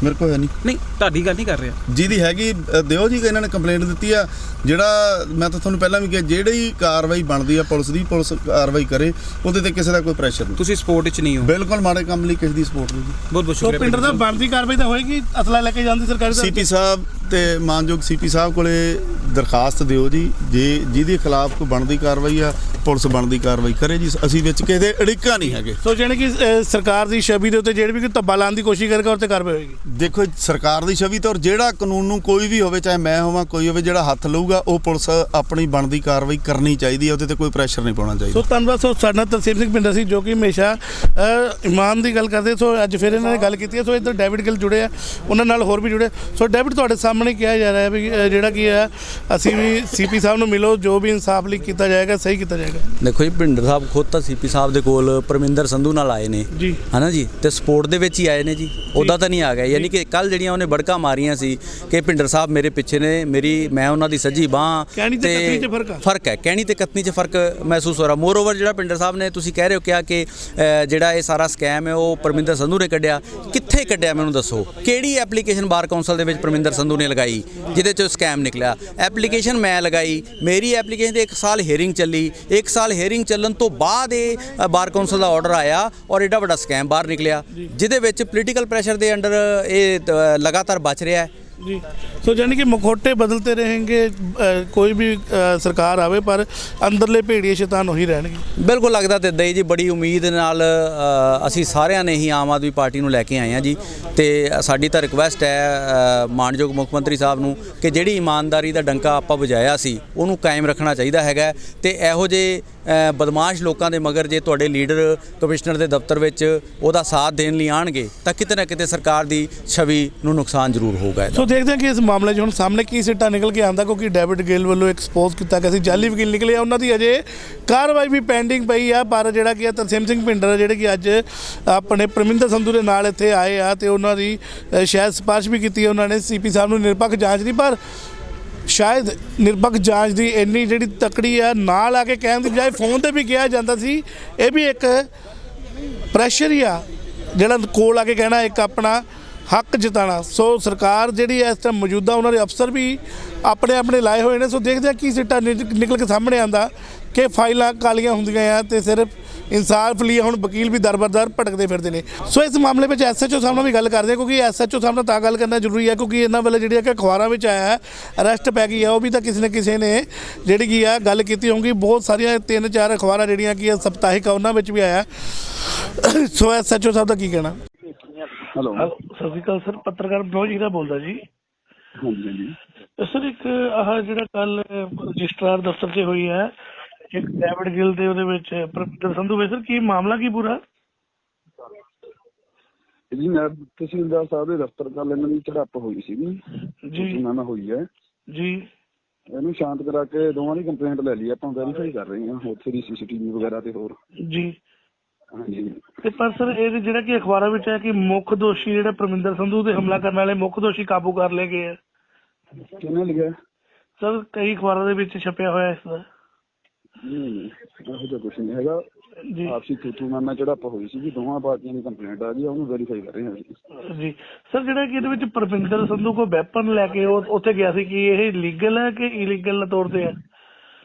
ਮੇਰੇ ਕੋਲ ਹੈ ਨਹੀਂ, ਤੁਹਾਡੀ ਗੱਲ ਨਹੀਂ ਕਰ ਰਿਹਾ। ਜਿਹਦੀ ਹੈਗੀ ਦਿਓ ਜੀ, ਇਹਨਾਂ ਨੇ ਕੰਪਲੇਂਟ ਦਿੱਤੀ ਆ। ਜਿਹੜਾ ਮੈਂ ਤਾਂ ਤੁਹਾਨੂੰ ਪਹਿਲਾਂ ਵੀ ਕਿਹਾ, ਜਿਹੜੀ ਕਾਰਵਾਈ ਬਣਦੀ ਆ ਪੁਲਿਸ ਦੀ, ਪੁਲਿਸ ਕਾਰਵਾਈ ਕਰੇ, ਉਹਦੇ ਤੇ ਕਿਸੇ ਦਾ ਕੋਈ ਪ੍ਰੈਸ਼ਰ ਨਹੀਂ। ਤੁਸੀਂ ਸਪੋਰਟ ਵਿੱਚ ਨਹੀਂ ਹੋ? ਬਿਲਕੁਲ, ਮਾੜੇ ਕੰਮ ਲਈ ਕਿਸੇ ਦੀ ਸਪੋਰਟ ਨਹੀਂ ਜੀ। ਬਹੁਤ ਬਹੁਤ ਸ਼ੁਕਰੀਆ। ਪਿੰਡਰ ਸਾਹਿਬ, ਬਣਦੀ ਕਾਰਵਾਈ ਤਾਂ ਹੋਏਗੀ, ਅਸਲਾ ਲੈ ਕੇ ਜਾਂਦੀ ਸਰਕਾਰੀ ਸੀਪੀ ਸਾਹਿਬ ਤੇ ਮਾਨਯੋਗ ਸੀਪੀ ਸਾਹਿਬ ਕੋਲੇ ਦਰਖਾਸਤ ਦਿਓ ਜੀ, ਜੇ ਜਿਹਦੇ ਖਿਲਾਫ ਕੋਈ ਬਣਦੀ ਕਾਰਵਾਈ ਆ, ਪੁਲਿਸ ਬਣਦੀ ਕਾਰਵਾਈ ਕਰੇ ਜੀ। ਅਸੀਂ ਵਿੱਚ ਕਿਸੇ ਦੇ ਅੜਿੱਕਾ ਨਹੀਂ ਹੈਗੇ। ਸੋ ਜਾਣੀ ਕਿ ਸਰਕਾਰ ਦੀ ਛਵੀ ਦੇ ਉੱਤੇ ਜਿਹੜੀ ਵੀ ਕੋਈ ਧੱਬਾ ਲਾਉਣ ਦੀ ਕੋਸ਼ਿਸ਼ ਕਰੇਗਾ, ਉਹ ਤੇ ਕਾਰਵਾਈ ਹੋਏਗੀ। ਦੇਖੋ, ਸਰਕਾਰ ਦੀ ਛਵੀ ਤੇ, ਔਰ ਜਿਹੜਾ ਕਾਨੂੰਨ ਨੂੰ ਕੋਈ ਵੀ ਹੋਵੇ, ਚਾਹੇ ਮੈਂ ਹੋਵਾਂ, ਕੋਈ ਹੋਵੇ, ਜਿਹੜਾ ਹੱਥ ਲਊਗਾ, ਉਹ ਪੁਲਿਸ ਆਪਣੀ ਬਣਦੀ ਕਾਰਵਾਈ ਕਰਨੀ ਚਾਹੀਦੀ ਹੈ, ਉਹਦੇ ਤੇ ਕੋਈ ਪ੍ਰੈਸ਼ਰ ਨਹੀਂ ਪਾਉਣਾ ਚਾਹੀਦਾ। ਸੋ ਧੰਨਵਾਦ। ਸੋ ਸਾਡਾ ਤਰਸੇਮ ਸਿੰਘ ਭਿੰਡਰ ਸੀ, ਜੋ ਕਿ ਹਮੇਸ਼ਾ ਇਮਾਨ ਦੀ ਗੱਲ ਕਰਦੇ। ਸੋ ਅੱਜ ਫਿਰ ਇਹਨਾਂ ਨੇ ਗੱਲ ਕੀਤੀ ਹੈ। ਸੋ ਇੱਧਰ ਡੇਵਿਡ ਗਿੱਲ ਜੁੜੇ ਆ, ਉਹਨਾਂ ਨਾਲ ਹੋਰ ਵੀ ਜੁੜੇ। ਸੋ ਡੇਵਿਡ, ਤੁਹਾਡੇ ਸਾਹਮਣੇ ਕਿਹਾ ਜਾ ਰਿਹਾ ਹੈ ਵੀ ਜਿਹੜਾ ਕੀ ਹੈ, ਅਸੀਂ ਵੀ ਸੀਪੀ ਸਾਹਿਬ ਨੂੰ ਮਿਲੋ, ਜੋ ਵੀ ਇਨਸਾਫ ਲਈ ਕੀਤਾ ਜਾਏਗਾ ਸਹੀ ਕੀਤਾ ਜਾਏਗਾ। ਦੇਖੋ ਜੀ, ਭਿੰਡਰ ਸਾਹਿਬ ਖੁਦ ਤਾਂ ਸੀਪੀ ਸਾਹਿਬ ਦੇ ਕੋਲ ਪਰਮਿੰਦਰ ਸੰਧੂ ਨਾਲ ਆਏ ਨੇ ਜੀ, ਹਨਾ ਜੀ, ਤੇ ਸਪੋਰਟ ਦੇ ਵਿੱਚ ਹੀ ਆਏ ਨੇ ਜੀ, ਉਹਦਾ ਤਾਂ ਨਹੀਂ ਆ ਗਿਆ। ਯਾਨੀ ਕਿ ਕੱਲ ਜਿਹੜੀਆਂ ਉਹਨੇ ਬੜਕਾ ਮਾਰੀਆਂ ਸੀ ਕਿ ਭਿੰਡਰ ਸਾਹਿਬ ਮੇਰੇ ਪਿੱਛੇ ਨੇ, ਮੈਂ ਉਹਨਾਂ ਦੀ ਸੱਜੀ ਬਾਂਹ, ਤੇ ਫਰਕ ਹੈ, ਕਹਿਣੀ ਤੇ ਕਤਨੀ 'ਚ ਫਰਕ ਮਹਿਸੂਸ ਹੋ ਰਿਹਾ। ਮੋਰ ਓਵਰ ਜਿਹੜਾ ਭਿੰਡਰ ਸਾਹਿਬ ਨੇ, ਤੁਸੀਂ ਕਹਿ ਰਹੇ ਹੋ ਕਿਹਾ ਕਿ ਜਿਹੜਾ ਇਹ ਸਾਰਾ ਸਕੈਮ ਹੈ ਉਹ ਪਰਮਿੰਦਰ ਸੰਧੂ ਨੇ ਕੱਢਿਆ। ਕਿੱਥੇ ਕੱਢਿਆ ਮੈਨੂੰ ਦੱਸੋ? ਕਿਹੜੀ ਐਪਲੀਕੇਸ਼ਨ ਬਾਰ ਕੌਂਸਲ ਦੇ ਵਿੱਚ ਪਰਮਿੰਦਰ ਸੰਧੂ ਨੇ ਲਗਾਈ ਜਿਹਦੇ 'ਚ ਸਕੈਮ ਨਿਕਲਿਆ? ਐਪਲੀਕੇਸ਼ਨ ਮੈਂ ਲਗਾਈ, ਮੇਰੀ ਐਪਲੀਕੇਸ਼ਨ ਤੇ 1 ਸਾਲ ਹੀਅਰਿੰਗ ਚੱਲੀ। 1 ਸਾਲ ਹੀਅਰਿੰਗ ਚੱਲਣ ਤੋਂ ਬਾਅਦ ਇਹ ਬਾਰ ਕੌਂਸਲ ਦਾ ਆਰਡਰ ਆਇਆ ਔਰ ਐਡਾ ਵੱਡਾ ਸਕੈਮ ਬਾਹਰ ਨਿਕਲਿਆ, ਜਿਹਦੇ ਵਿੱਚ ਪੋਲੀਟੀਕਲ ਪ੍ਰੈਸ਼ਰ ਦੇ ਅੰਡਰ ਇਹ ਲਗਾਤਾਰ ਬਚ ਰਿਹਾ ਹੈ। जी तो यानी कि मुखौटे बदलते रहेंगे, कोई भी सरकार आवे पर अंदरले भेड़िए शैतान वही रहणगे। ਬਿਲਕੁਲ ਲੱਗਦਾ ਤੇ ਇਦਾਂ ਹੀ ਜੀ। ਬੜੀ ਉਮੀਦ ਨਾਲ ਅਸੀਂ ਸਾਰਿਆਂ ਨੇ ਹੀ ਆਮ ਆਦਮੀ ਪਾਰਟੀ ਨੂੰ ਲੈ ਕੇ ਆਏ ਹਾਂ ਜੀ, ਤੇ ਸਾਡੀ ਤਾਂ ਰਿਕੁਐਸਟ ਹੈ ਮਾਨਯੋਗ ਮੁੱਖ ਮੰਤਰੀ ਸਾਹਿਬ ਨੂੰ ਕਿ ਜਿਹੜੀ ਇਮਾਨਦਾਰੀ ਦਾ ਡੰਕਾ ਆਪਾਂ ਵਜਾਇਆ ਸੀ ਉਹਨੂੰ ਕਾਇਮ ਰੱਖਣਾ ਚਾਹੀਦਾ ਹੈਗਾ, ਤੇ ਇਹੋ ਜਿਹੇ ਬਦਮਾਸ਼ ਲੋਕਾਂ ਦੇ ਮਗਰ ਜੇ ਤੁਹਾਡੇ ਲੀਡਰ ਕਮਿਸ਼ਨਰ ਦੇ ਦਫ਼ਤਰ ਵਿੱਚ ਉਹਦਾ ਸਾਥ ਦੇਣ ਲਈ ਆਣਗੇ ਤਾਂ ਕਿਤੇ ਨਾ ਕਿਤੇ ਸਰਕਾਰ ਦੀ ਛਵੀ ਨੂੰ ਨੁਕਸਾਨ ਜ਼ਰੂਰ ਹੋਊਗਾ। ਸੋ ਦੇਖਦੇ ਹਾਂ ਕਿ ਇਸ ਮਾਮਲੇ 'ਚ ਹੁਣ ਸਾਹਮਣੇ ਕੀ ਸਿੱਟਾ ਨਿਕਲ ਕੇ ਆਉਂਦਾ, ਕਿਉਂਕਿ ਡੇਵਿਡ ਗਿੱਲ ਵੱਲੋਂ ਐਕਸਪੋਜ਼ ਕੀਤਾ ਗਿਆ ਸੀ ਜਾਲੀ ਵਕੀਲ ਨਿਕਲੇ ਆ, ਉਹਨਾਂ ਦੀ ਅਜੇ ਕਾਰਵਾਈ ਵੀ ਪੈਂਡਿੰਗ ਪਈ ਆ। ਪਰ ਜਿਹੜਾ ਕਿ ਤਰਸੇਮ ਸਿੰਘ ਭਿੰਡਰ ਜਿਹੜੇ ਕਿ ਅੱਜ ਆਪਣੇ ਪਰਮਿੰਦਰ ਸੰਧੂ ਦੇ ਨਾਲ ਇੱਥੇ ਆਏ ਆ, ਤੇ ਉਹਨਾਂ ਦੀ ਸ਼ਾਇਦ ਸਿਫਾਰਿਸ਼ ਵੀ ਕੀਤੀ ਹੈ ਉਹਨਾਂ ਨੇ ਸੀਪੀ ਸਾਹਿਬ ਨੂੰ ਨਿਰਪੱਖ ਜਾਂਚ ਦੀ, ਪਰ ਸ਼ਾਇਦ ਨਿਰਪੱਖ ਜਾਂਚ ਦੀ ਇੰਨੀ ਜਿਹੜੀ ਤਕੜੀ ਆ ਨਾਲ ਆ ਕੇ ਕਹਿਣ ਦੀ ਬਜਾਏ ਫੋਨ ਤੇ ਵੀ ਕਿਹਾ ਜਾਂਦਾ ਸੀ, ਇਹ ਵੀ ਇੱਕ ਪ੍ਰੈਸ਼ਰ ਹੀ ਆ ਜਿਹੜਾ ਕੋਲ ਆ ਕੇ ਕਹਿਣਾ ਇੱਕ ਆਪਣਾ ਹੱਕ ਜਿਤਾਣਾ। ਸੋ ਸਰਕਾਰ ਜਿਹੜੀ ਇਸ ਟਾਈਮ ਮੌਜੂਦਾ ਉਹਨਾਂ ਦੇ ਅਫਸਰ ਵੀ ਆਪਣੇ ਲਾਏ ਹੋਏ ਨੇ। ਸੋ ਦੇਖਦੇ ਆ ਕੀ ਸਿੱਟਾ ਨਿਕਲ ਕੇ ਸਾਹਮਣੇ ਆਉਂਦਾ ਕਿ ਫਾਈਲਾਂ ਕਾਲੀਆਂ ਹੁੰਦੀਆਂ ਆ ਤੇ ਸਿਰਫ ਇਨਸਾਫ ਲਈ ਹੁਣ ਵਕੀਲ ਵੀ ਦਰ ਭਟਕਦੇ ਫਿਰਦੇ ਨੇ। ਸੋ ਇਸ ਮਾਮਲੇ ਵਿੱਚ ਐਸਐਚਓ ਸਾਹਿਬ ਨਾਲ ਵੀ ਗੱਲ ਕਰਦੇ ਹਾਂ, ਕਿਉਂਕਿ ਐਸਐਚਓ ਸਾਹਿਬ ਨਾਲ ਤਾਂ ਗੱਲ ਕਰਨਾ ਜ਼ਰੂਰੀ ਹੈ ਕਿਉਂਕਿ ਇਹਨਾਂ ਵੇਲੇ ਜਿਹੜੀ ਕਿ ਅਖਬਾਰਾਂ ਵਿੱਚ ਆਇਆ ਅਰੈਸਟ ਪੈ ਗਈ ਆ, ਉਹ ਵੀ ਤਾਂ ਕਿਸੇ ਨਾ ਕਿਸੇ ਨੇ ਜਿਹੜੀ ਕੀ ਆ ਗੱਲ ਕੀਤੀ ਹੋਊਗੀ। ਬਹੁਤ ਸਾਰੀਆਂ 3-4 ਅਖਬਾਰਾਂ ਜਿਹੜੀਆਂ ਕਿ ਸਪਤਾਹਿਕ ਆ ਉਹਨਾਂ ਵਿੱਚ ਵੀ ਆਇਆ। ਸੋ ਐਸਐਚਓ ਸਾਹਿਬ ਦਾ ਕੀ ਕਹਿਣਾ? ਹੈਲੋ ਸਤਿ ਸ਼੍ਰੀ ਅਕਾਲ ਸਰ, ਪੱਤਰਕਾਰ ਮਨੋਜ ਹੀਰਾ ਬੋਲਦਾ ਜੀ। ਹਾਂਜੀ ਹਾਂਜੀ ਸਰ ਇੱਕ ਆਹ ਜਿਹੜਾ ਕੱਲ ਰਜਿਸਟਰਾਰ ਦਫ਼ਤਰ 'ਚ ਹੋਈ ਹੈ ਇੱਕ ਡੇਵਿਡ ਗਿੱਲ ਦੇ ਉਹਦੇ ਵਿੱਚ ਪਰਮਿੰਦਰ ਸੰਧੂ ਵਿੱਚ, ਸਰ ਕੀ ਮਾਮਲਾ ਕੀ ਪੂਰਾ? ਜੀ ਮੈਂ ਤਹਿਸੀਲਦਾਰ ਸਾਹਿਬ ਦੇ ਦਫ਼ਤਰ ਕੱਲ ਇਹਨਾਂ ਦੀ ਝੜਪ ਹੋਈ ਸੀਗੀ ਜੀ ਉਹਨਾਂ ਨਾਲ ਹੋਈ ਹੈ ਜੀ। ਇਹਨੂੰ ਸ਼ਾਂਤ ਕਰਾ ਕੇ ਦੋਵਾਂ ਦੀ ਕੰਪਲੇਂਟ ਲੈ ਲਈ, ਆਪਾਂ ਵੈਰੀਫਾਈ ਕਰ ਰਹੇ ਹਾਂ ਉੱਥੇ ਦੀ CCTV ਵਗੈਰਾ ਤੇ ਹੋਰ। ਜੀ ਹਾਂਜੀ ਤੇ ਪਰ ਸਰ ਇਹ ਜਿਹੜਾ ਕਿ ਅਖਬਾਰਾਂ ਵਿੱਚ ਹੈ ਕਿ ਮੁੱਖ ਦੋਸ਼ੀ ਜਿਹੜਾ ਪਰਮਿੰਦਰ ਸੰਧੂ ਤੇ ਹਮਲਾ ਕਰਨ ਵਾਲੇ ਮੁੱਖ ਦੋਸ਼ੀ ਕਾਬੂ ਕਰ ਲਏ ਗਏ ਆ। ਕਿਹਨੇ ਲਿਖਿਆ? ਸਰ ਕਈ ਅਖਬਾਰਾਂ ਦੇ ਵਿੱਚ ਛਪਿਆ ਹੋਇਆ ਇਸ ਦਾ। ਨਹੀਂ ਇਹੋ ਜਿਹਾ ਕੁਛ ਨਹੀਂ ਹੈਗਾ ਜੀ ਆਪਸੀ ਤੂਤੂ-ਨਾਮਾ ਝੜਪ ਹੋਈ ਸੀ, ਦੋਵਾਂ ਪਾਰਟੀਆਂ ਦੀ ਕੰਪਲੇਂਟ ਆ ਗਈ, ਉਹਨੂੰ ਵੈਰੀਫਾਈ ਕਰ ਰਹੇ ਹਾਂ ਅਸੀਂ। ਜੀ ਸਰ ਜਿਹੜਾ ਕਿ ਇਹਦੇ ਵਿੱਚ ਪਰਮਿੰਦਰ ਸੰਧੂ ਕੋਈ ਵੈਪਨ ਲੈ ਕੇ ਉਹ ਉੱਥੇ ਗਿਆ ਸੀ, ਕਿ ਇਹ ਲੀਗਲ ਹੈ ਕਿ ਇਲੀਗਲ ਤੌਰ ਤੇ ਹੈ?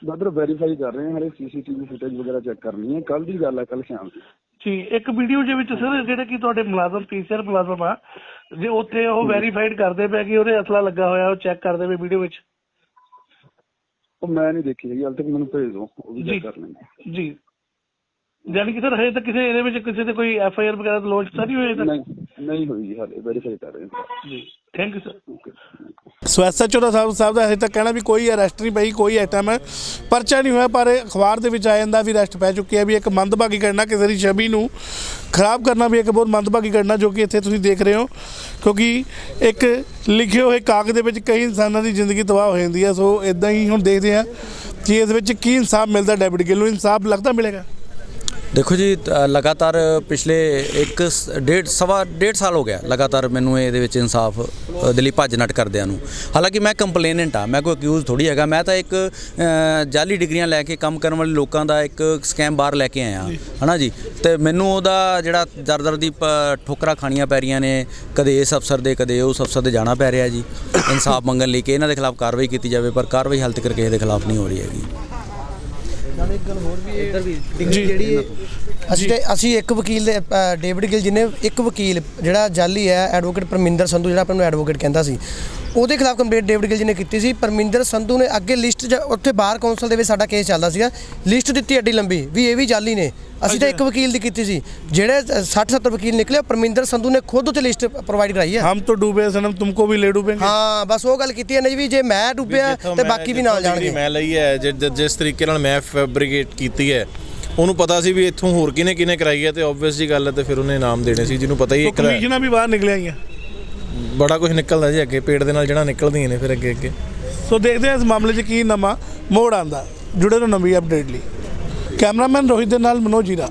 ਬਦਰ ਵੈਰੀਫਾਈ ਕਰ ਰਹੇ ਹਾਂ, ਹਰੇ CCTV ਫੁਟੇਜ ਵਗੈਰਾ ਚੈੱਕ ਕਰਨੀ ਹੈ। ਕੱਲ ਦੀ ਗੱਲ ਹੈ, ਕੱਲ ਸ਼ਾਮ ਦੀ ਜੀ। ਇੱਕ ਵੀਡੀਓ ਦੇ ਵਿੱਚ ਸਰ ਜਿਹੜੇ ਕਿ ਤੁਹਾਡੇ ਮੁਲਾਜ਼ਮ PCR ਮੁਲਾਜ਼ਮ ਆ, ਜੇ ਉੱਥੇ ਉਹ ਵੈਰੀਫਾਈਡ ਕਰਦੇ ਪਏ ਕਿ ਉਹਦੇ ਅਸਲਾ ਲੱਗਾ ਹੋਇਆ, ਉਹ ਚੈੱਕ ਕਰਦੇ ਪਏ ਵੀਡੀਓ ਵਿੱਚ। ਉਹ ਮੈਂ ਨਹੀਂ ਦੇਖੀ ਹੈਗੀ ਹਾਲੇ ਤੱਕ, ਮੈਨੂੰ ਭੇਜ ਦਿਓ, ਉਹ ਵੀ ਚੈੱਕ ਕਰ ਲੈਂਦੇ। ਜੀ ਯਾਨੀ ਕਿ ਸਰ ਹਜੇ ਤੱਕ ਕਿਸੇ ਇਹਦੇ ਵਿੱਚ ਕਿਸੇ ਤੇ ਕੋਈ FIR ਵਗੈਰਾ ਲੌਂਚ ਤਾਂ ਨਹੀਂ ਹੋਈ? ਨਹੀਂ ਹੋਈ ਜੀ, ਹਾਲੇ ਵੈਰੀਫਾਈ ਕਰ ਰਹੇ ਹਾਂ ਜੀ। Thank you sir. So SHO ਦਾ ਸਾਹਿਬ ਦਾ ਹਜੇ ਤੱਕ ਕਹਿਣਾ ਵੀ ਕੋਈ ਅਰੈਸਟ ਨਹੀਂ ਪਈ, ਕੋਈ ਆਈਟਮ ਪਰਚਾ ਨਹੀਂ ਹੋਇਆ, ਪਰ ਅਖਬਾਰ ਦੇ ਵਿੱਚ ਆ ਜਾਂਦਾ ਵੀ ਅਰੈਸਟ ਪੈ ਚੁੱਕੀ ਹੈ। ਵੀ ਇੱਕ ਮੰਦਭਾਗੀ ਘਟਨਾ, ਕਿਸੇ ਦੀ ਛਵੀ ਨੂੰ ਖਰਾਬ ਕਰਨਾ ਵੀ ਇੱਕ ਬਹੁਤ ਮੰਦਭਾਗੀ ਘਟਨਾ ਜੋ ਕਿ ਇੱਥੇ ਤੁਸੀਂ ਦੇਖ ਰਹੇ ਹੋ, ਕਿਉਂਕਿ ਇੱਕ ਲਿਖੇ ਹੋਏ ਕਾਗਜ਼ ਦੇ ਵਿੱਚ ਕਈ ਇਨਸਾਨਾਂ ਦੀ ਜ਼ਿੰਦਗੀ ਤਬਾਹ ਹੋ ਜਾਂਦੀ ਹੈ। ਸੋ ਇਦਾਂ ਹੀ ਹੁਣ ਦੇਖਦੇ ਹਾਂ ਕਿ ਇਸ ਵਿੱਚ ਕੀ ਇਨਸਾਫ ਮਿਲਦਾ। ਡੇਵਿਡ ਗਿੱਲ ਨੂੰ ਇਨਸਾਫ ਲੱਗਦਾ ਮਿਲੇਗਾ? ਦੇਖੋ ਜੀ, ਲਗਾਤਾਰ ਪਿਛਲੇ 1.5 ਸਾਲ ਹੋ ਗਿਆ ਲਗਾਤਾਰ ਮੈਨੂੰ ਇਹਦੇ ਵਿੱਚ ਇਨਸਾਫ ਦੇ ਲਈ ਭੱਜ ਨੱਠ ਕਰਦਿਆਂ ਨੂੰ। ਹਾਲਾਂਕਿ ਮੈਂ ਕੰਪਲੇਨੈਂਟ ਆ, ਮੈਂ ਕੋਈ ਅਕਿਊਜ਼ ਥੋੜੀ ਹੈਗਾ। ਮੈਂ ਤਾਂ ਇੱਕ ਜਾਲੀ ਡਿਗਰੀਆਂ ਲੈ ਕੇ ਕੰਮ ਕਰਨ ਵਾਲੇ ਲੋਕਾਂ ਦਾ ਇੱਕ ਸਕੈਮ ਬਾਹਰ ਲੈ ਕੇ ਆਇਆ ਹੈ ਨਾ ਜੀ। ਤੇ ਮੈਨੂੰ ਉਹਦਾ ਜਿਹੜਾ ਦਰ ਦੀ ਠੋਕਰਾਂ ਖਾਣੀਆਂ ਪੈ ਰਹੀਆਂ ਨੇ, ਕਦੇ ਇਸ ਅਫਸਰ ਦੇ ਕਦੇ ਉਸ ਅਫਸਰ ਦੇ ਜਾਣਾ ਪੈ ਰਿਹਾ ਜੀ ਇਨਸਾਫ ਮੰਗਣ ਲਈ ਕਿ ਇਹਨਾਂ ਦੇ ਖਿਲਾਫ ਕਾਰਵਾਈ ਕੀਤੀ ਜਾਵੇ, ਪਰ ਕਾਰਵਾਈ ਹਾਲੇ ਤੱਕ ਕਿਸੇ ਦੇ ਖਿਲਾਫ ਨਹੀਂ ਹੋ ਰਹੀ ਹੈਗੀ। ਇੱਕ ਗੱਲ ਹੋਰ ਵੀ ਇੱਧਰ ਵੀ ਜਿਹੜੀ ਅਸੀਂ ਇੱਕ ਵਕੀਲ ਦੇ ਡੇਵਿਡ ਗਿੱਲ ਜਿਹਨੇ ਇੱਕ ਵਕੀਲ ਜਿਹੜਾ ਜਾਲੀ ਹੈ ਐਡਵੋਕੇਟ ਪਰਮਿੰਦਰ ਸੰਧੂ ਜਿਹੜਾ ਆਪਾਂ ਨੂੰ ਐਡਵੋਕੇਟ ਕਹਿੰਦਾ ਸੀ, ਉਹਦੇ ਖਿਲਾਫ ਕੰਪਲੇਂਟ ਡੇਵਿਡ ਗਿੱਲ ਜੀ ਨੇ ਕੀਤੀ ਸੀ। ਪਰਮਿੰਦਰ ਸੰਧੂ ਨੇ ਅੱਗੇ ਲਿਸਟ ਉੱਥੇ ਬਾਰ ਕੌਂਸਲ ਦੇ ਵਿੱਚ ਸਾਡਾ ਕੇਸ ਚੱਲਦਾ ਸੀਗਾ, ਲਿਸਟ ਦਿੱਤੀ ਐਡੀ ਲੰਬੀ ਵੀ ਇਹ ਵੀ ਜਾਲੀ ਨੇ। ਅਸੀਂ ਤਾਂ ਇੱਕ ਵਕੀਲ ਦੀ ਕੀਤੀ ਸੀ, ਜਿਹੜੇ 60-70 ਵਕੀਲ ਨਿਕਲੇ ਪਰਮਿੰਦਰ ਸੰਧੂ ਨੇ ਖੁਦ ਉੱਥੇ ਲਿਸਟ ਪ੍ਰੋਵਾਈਡ ਕਰਾਈ ਹੈ। ਹਮ ਤੋਂ ਡੂਬੇ ਸਨਮ ਤੁਮਕੋ ਵੀ ਲੈ ਡੂਬेंगे। ਹਾਂ ਬਸ ਉਹ ਗੱਲ ਕੀਤੀ ਹੈ ਨਾ ਜੀ ਵੀ ਜੇ ਮੈਂ ਡੁੱਬਿਆ ਤੇ ਬਾਕੀ ਵੀ ਨਾਲ ਜਾਣਗੇ। ਮੈਂ ਲਈ ਹੈ ਜਿਸ ਤਰੀਕੇ ਨਾਲ ਮੈਂ ਫੈਬਰੀਕੇਟ ਕੀਤੀ ਹੈ, ਉਹਨੂੰ ਪਤਾ ਸੀ ਵੀ ਇੱਥੋਂ ਹੋਰ ਕਿਹਨੇ ਕਰਾਈ ਹੈ, ਤੇ ਆਬਵੀਅਸ ਜੀ ਗੱਲ ਹੈ, ਤੇ ਫਿਰ ਉਹਨੇ ਇਨਾਮ ਦੇਣੇ ਸੀ ਜਿਹਨੂੰ ਪਤਾ ਹੀ। ਇੱਕ ਕਮਿਸ਼ਨਾਂ ਵੀ ਬਾਹਰ ਨਿਕਲਿਆ ਹੀ ਆ, ਬੜਾ ਕੁਝ ਨਿਕਲਦਾ ਜੀ ਅੱਗੇ, ਪੇਟ ਦੇ ਨਾਲ ਜਿਹੜਾ ਨਿਕਲਦੀਆਂ ਨੇ ਫਿਰ ਅੱਗੇ। ਸੋ ਦੇਖਦੇ ਹਾਂ ਇਸ ਮਾਮਲੇ 'ਚ ਕੀ ਨਵਾਂ ਮੋੜ ਆਉਂਦਾ। ਜੁੜੇ ਰਹੋ ਨਵੀਂ ਅਪਡੇਟ ਲਈ। ਕੈਮਰਾਮੈਨ ਰੋਹਿਤ ਦੇ ਨਾਲ ਮਨੋਜ ਹੀਰਾ।